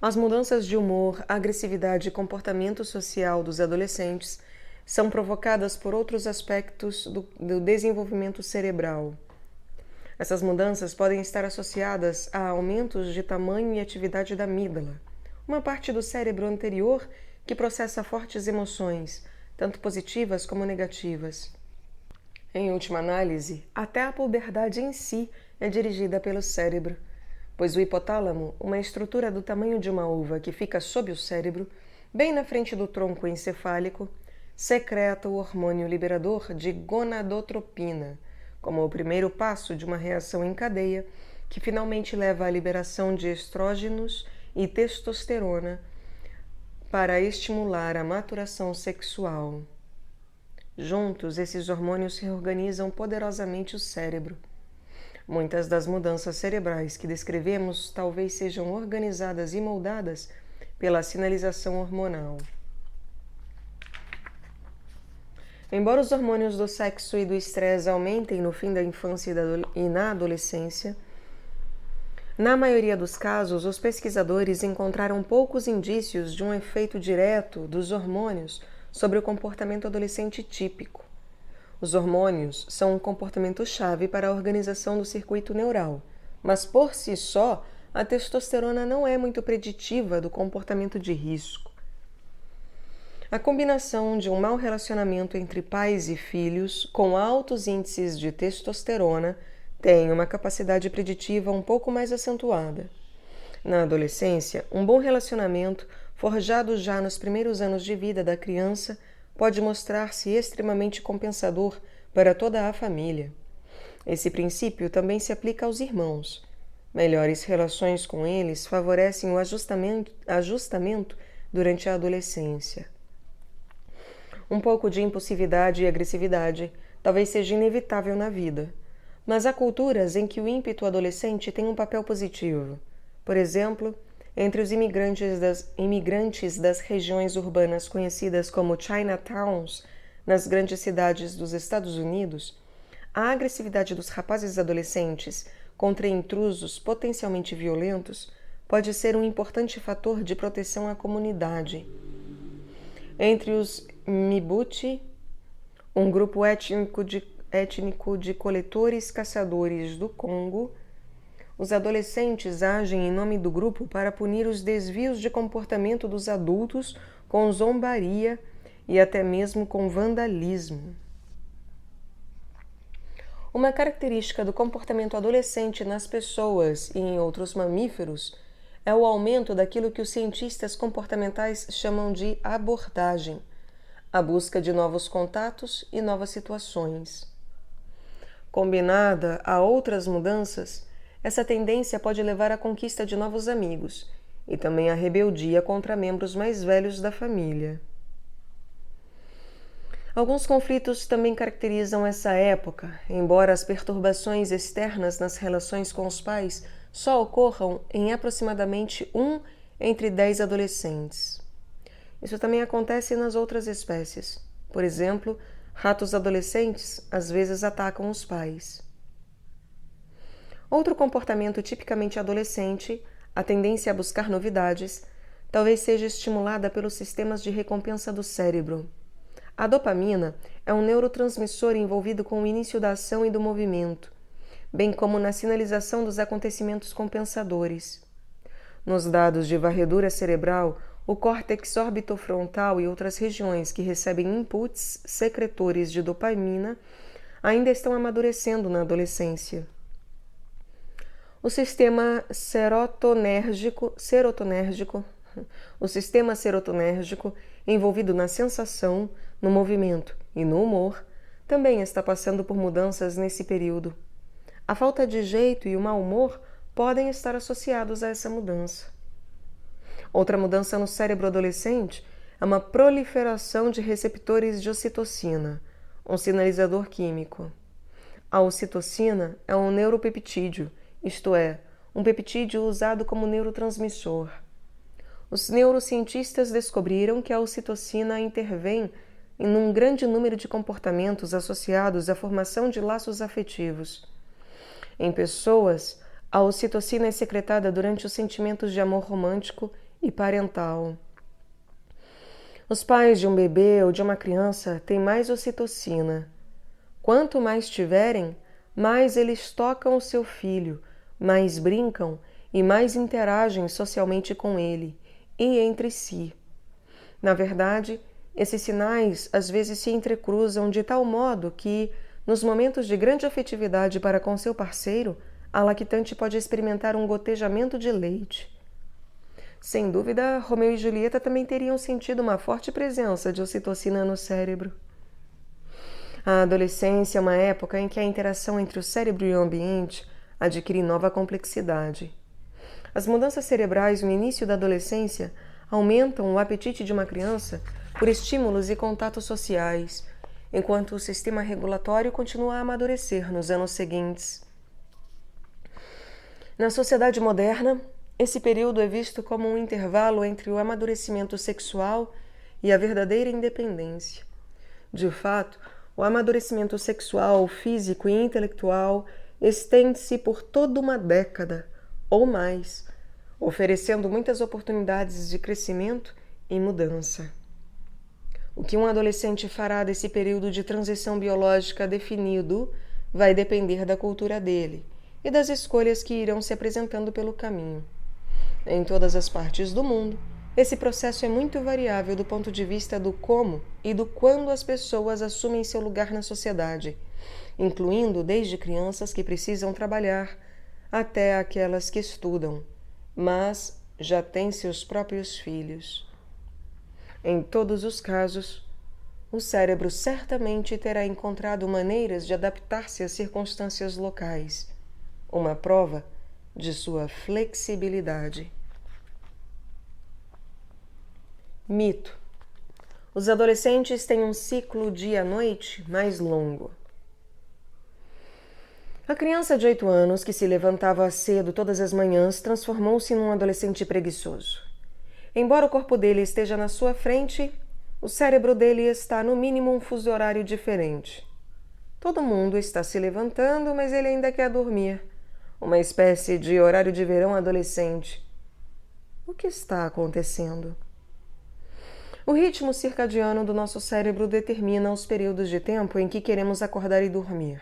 As mudanças de humor, agressividade e comportamento social dos adolescentes são provocadas por outros aspectos do desenvolvimento cerebral. Essas mudanças podem estar associadas a aumentos de tamanho e atividade da amígdala, uma parte do cérebro anterior que processa fortes emoções, tanto positivas como negativas. Em última análise, até a puberdade em si é dirigida pelo cérebro, pois o hipotálamo, uma estrutura do tamanho de uma uva que fica sob o cérebro, bem na frente do tronco encefálico, secreta o hormônio liberador de gonadotropina, como o primeiro passo de uma reação em cadeia que finalmente leva à liberação de estrógenos e testosterona para estimular a maturação sexual. Juntos, esses hormônios reorganizam poderosamente o cérebro. Muitas das mudanças cerebrais que descrevemos talvez sejam organizadas e moldadas pela sinalização hormonal. Embora os hormônios do sexo e do estresse aumentem no fim da infância e na adolescência, na maioria dos casos, os pesquisadores encontraram poucos indícios de um efeito direto dos hormônios sobre o comportamento adolescente típico. Os hormônios são um comportamento-chave para a organização do circuito neural, mas por si só, a testosterona não é muito preditiva do comportamento de risco. A combinação de um mau relacionamento entre pais e filhos com altos índices de testosterona tem uma capacidade preditiva um pouco mais acentuada. Na adolescência, um bom relacionamento, forjado já nos primeiros anos de vida da criança, pode mostrar-se extremamente compensador para toda a família. Esse princípio também se aplica aos irmãos. Melhores relações com eles favorecem o ajustamento durante a adolescência. Um pouco de impulsividade e agressividade talvez seja inevitável na vida, mas há culturas em que o ímpeto adolescente tem um papel positivo. Por exemplo, entre os imigrantes das regiões urbanas conhecidas como Chinatowns, nas grandes cidades dos Estados Unidos, a agressividade dos rapazes adolescentes contra intrusos potencialmente violentos pode ser um importante fator de proteção à comunidade. Entre os Mbuti, um grupo étnico de coletores-caçadores do Congo, os adolescentes agem em nome do grupo para punir os desvios de comportamento dos adultos com zombaria e até mesmo com vandalismo. Uma característica do comportamento adolescente nas pessoas e em outros mamíferos é o aumento daquilo que os cientistas comportamentais chamam de abordagem, a busca de novos contatos e novas situações. Combinada a outras mudanças, essa tendência pode levar à conquista de novos amigos e também à rebeldia contra membros mais velhos da família. Alguns conflitos também caracterizam essa época, embora as perturbações externas nas relações com os pais só ocorram em aproximadamente 1 entre 10 adolescentes. Isso também acontece nas outras espécies. Por exemplo, ratos adolescentes às vezes atacam os pais. Outro comportamento tipicamente adolescente, a tendência a buscar novidades, talvez seja estimulada pelos sistemas de recompensa do cérebro. A dopamina é um neurotransmissor envolvido com o início da ação e do movimento, bem como na sinalização dos acontecimentos compensadores. Nos dados de varredura cerebral, o córtex orbitofrontal e outras regiões que recebem inputs secretores de dopamina ainda estão amadurecendo na adolescência. O sistema serotonérgico, envolvido na sensação, no movimento e no humor, também está passando por mudanças nesse período. A falta de jeito e o mau humor podem estar associados a essa mudança. Outra mudança no cérebro adolescente é uma proliferação de receptores de ocitocina, um sinalizador químico. A ocitocina é um neuropeptídeo, isto é, um peptídeo usado como neurotransmissor. Os neurocientistas descobriram que a ocitocina intervém em um grande número de comportamentos associados à formação de laços afetivos. Em pessoas, a ocitocina é secretada durante os sentimentos de amor romântico e parental. Os pais de um bebê ou de uma criança têm mais ocitocina. Quanto mais tiverem, mais eles tocam o seu filho, mais brincam e mais interagem socialmente com ele e entre si. Na verdade, esses sinais às vezes se entrecruzam de tal modo que, nos momentos de grande afetividade para com seu parceiro, a lactante pode experimentar um gotejamento de leite. Sem dúvida, Romeu e Julieta também teriam sentido uma forte presença de ocitocina no cérebro. A adolescência é uma época em que a interação entre o cérebro e o ambiente adquire nova complexidade. As mudanças cerebrais no início da adolescência aumentam o apetite de uma criança por estímulos e contatos sociais, enquanto o sistema regulatório continua a amadurecer nos anos seguintes. Na sociedade moderna, esse período é visto como um intervalo entre o amadurecimento sexual e a verdadeira independência. De fato, o amadurecimento sexual, físico e intelectual estende-se por toda uma década ou mais, oferecendo muitas oportunidades de crescimento e mudança. O que um adolescente fará desse período de transição biológica definido vai depender da cultura dele e das escolhas que irão se apresentando pelo caminho. Em todas as partes do mundo, esse processo é muito variável do ponto de vista do como e do quando as pessoas assumem seu lugar na sociedade, incluindo desde crianças que precisam trabalhar até aquelas que estudam, mas já têm seus próprios filhos. Em todos os casos, o cérebro certamente terá encontrado maneiras de adaptar-se às circunstâncias locais, uma prova de sua flexibilidade. Mito: os adolescentes têm um ciclo dia-noite mais longo. A criança de 8 anos que se levantava cedo todas as manhãs transformou-se num adolescente preguiçoso. Embora o corpo dele esteja na sua frente, o cérebro dele está no mínimo um fuso horário diferente. Todo mundo está se levantando, mas ele ainda quer dormir. Uma espécie de horário de verão adolescente. O que está acontecendo? O ritmo circadiano do nosso cérebro determina os períodos de tempo em que queremos acordar e dormir.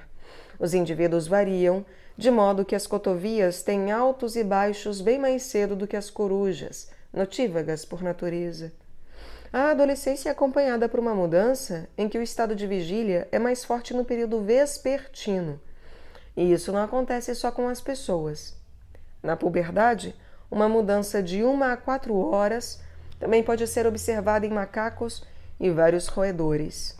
Os indivíduos variam, de modo que as cotovias têm altos e baixos bem mais cedo do que as corujas, notívagas por natureza. A adolescência é acompanhada por uma mudança em que o estado de vigília é mais forte no período vespertino. E isso não acontece só com as pessoas. Na puberdade, uma mudança de 1 a 4 horas também pode ser observada em macacos e vários roedores.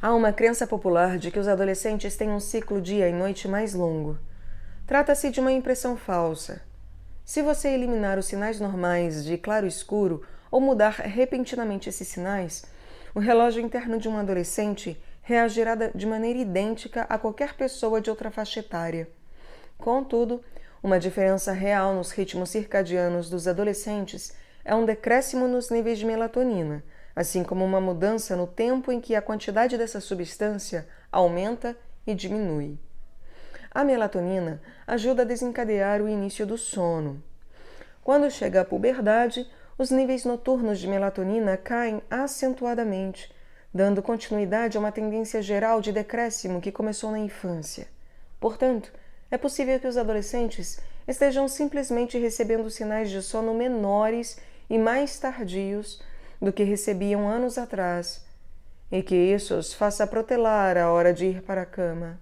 Há uma crença popular de que os adolescentes têm um ciclo dia e noite mais longo. Trata-se de uma impressão falsa. Se você eliminar os sinais normais de claro e escuro ou mudar repentinamente esses sinais, o relógio interno de um adolescente reagirá de maneira idêntica a qualquer pessoa de outra faixa etária. Contudo, uma diferença real nos ritmos circadianos dos adolescentes é um decréscimo nos níveis de melatonina, assim como uma mudança no tempo em que a quantidade dessa substância aumenta e diminui. A melatonina ajuda a desencadear o início do sono. Quando chega a puberdade, os níveis noturnos de melatonina caem acentuadamente, dando continuidade a uma tendência geral de decréscimo que começou na infância. Portanto, é possível que os adolescentes estejam simplesmente recebendo sinais de sono menores e mais tardios do que recebiam anos atrás, e que isso os faça protelar a hora de ir para a cama.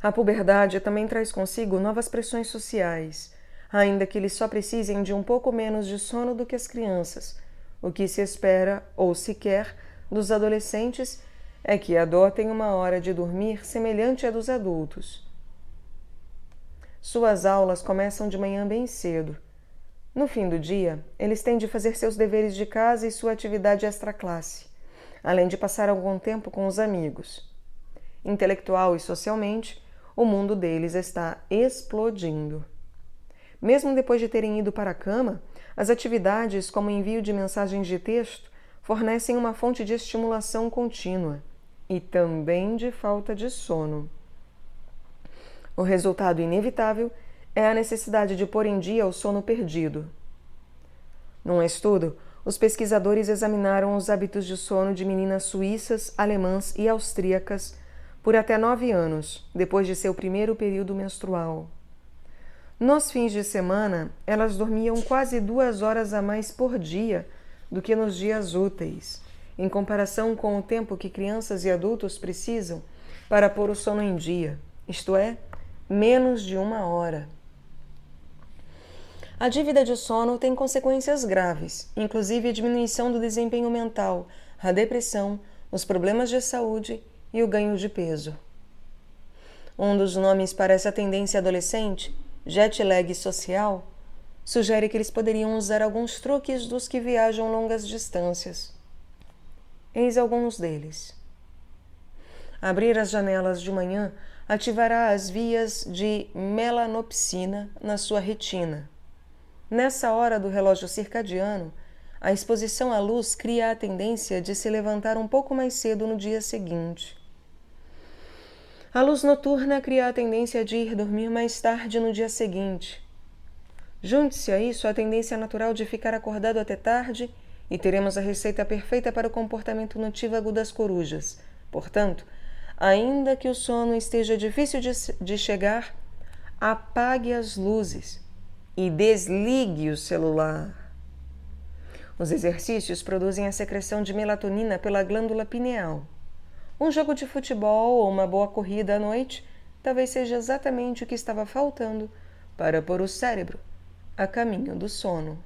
A puberdade também traz consigo novas pressões sociais, ainda que eles só precisem de um pouco menos de sono do que as crianças. O que se espera, ou se quer, dos adolescentes é que adotem uma hora de dormir semelhante à dos adultos. Suas aulas começam de manhã bem cedo. No fim do dia, eles têm de fazer seus deveres de casa e sua atividade extraclasse, além de passar algum tempo com os amigos. Intelectual e socialmente, o mundo deles está explodindo. Mesmo depois de terem ido para a cama, as atividades como o envio de mensagens de texto fornecem uma fonte de estimulação contínua e também de falta de sono. O resultado inevitável é a necessidade de pôr em dia o sono perdido. Num estudo, os pesquisadores examinaram os hábitos de sono de meninas suíças, alemãs e austríacas por até 9 anos, depois de seu primeiro período menstrual. Nos fins de semana, elas dormiam quase 2 horas a mais por dia do que nos dias úteis, em comparação com o tempo que crianças e adultos precisam para pôr o sono em dia, isto é, menos de 1 hora. A dívida de sono tem consequências graves, inclusive a diminuição do desempenho mental, a depressão, os problemas de saúde e o ganho de peso. Um dos nomes para essa tendência adolescente, jet lag social, sugere que eles poderiam usar alguns truques dos que viajam longas distâncias. Eis alguns deles. Abrir as janelas de manhã ativará as vias de melanopsina na sua retina. Nessa hora do relógio circadiano, a exposição à luz cria a tendência de se levantar um pouco mais cedo no dia seguinte. A luz noturna cria a tendência de ir dormir mais tarde no dia seguinte. Junte-se a isso a tendência natural de ficar acordado até tarde e teremos a receita perfeita para o comportamento notívago das corujas. Portanto, ainda que o sono esteja difícil de chegar, apague as luzes e desligue o celular. Os exercícios produzem a secreção de melatonina pela glândula pineal. Um jogo de futebol ou uma boa corrida à noite talvez seja exatamente o que estava faltando para pôr o cérebro a caminho do sono.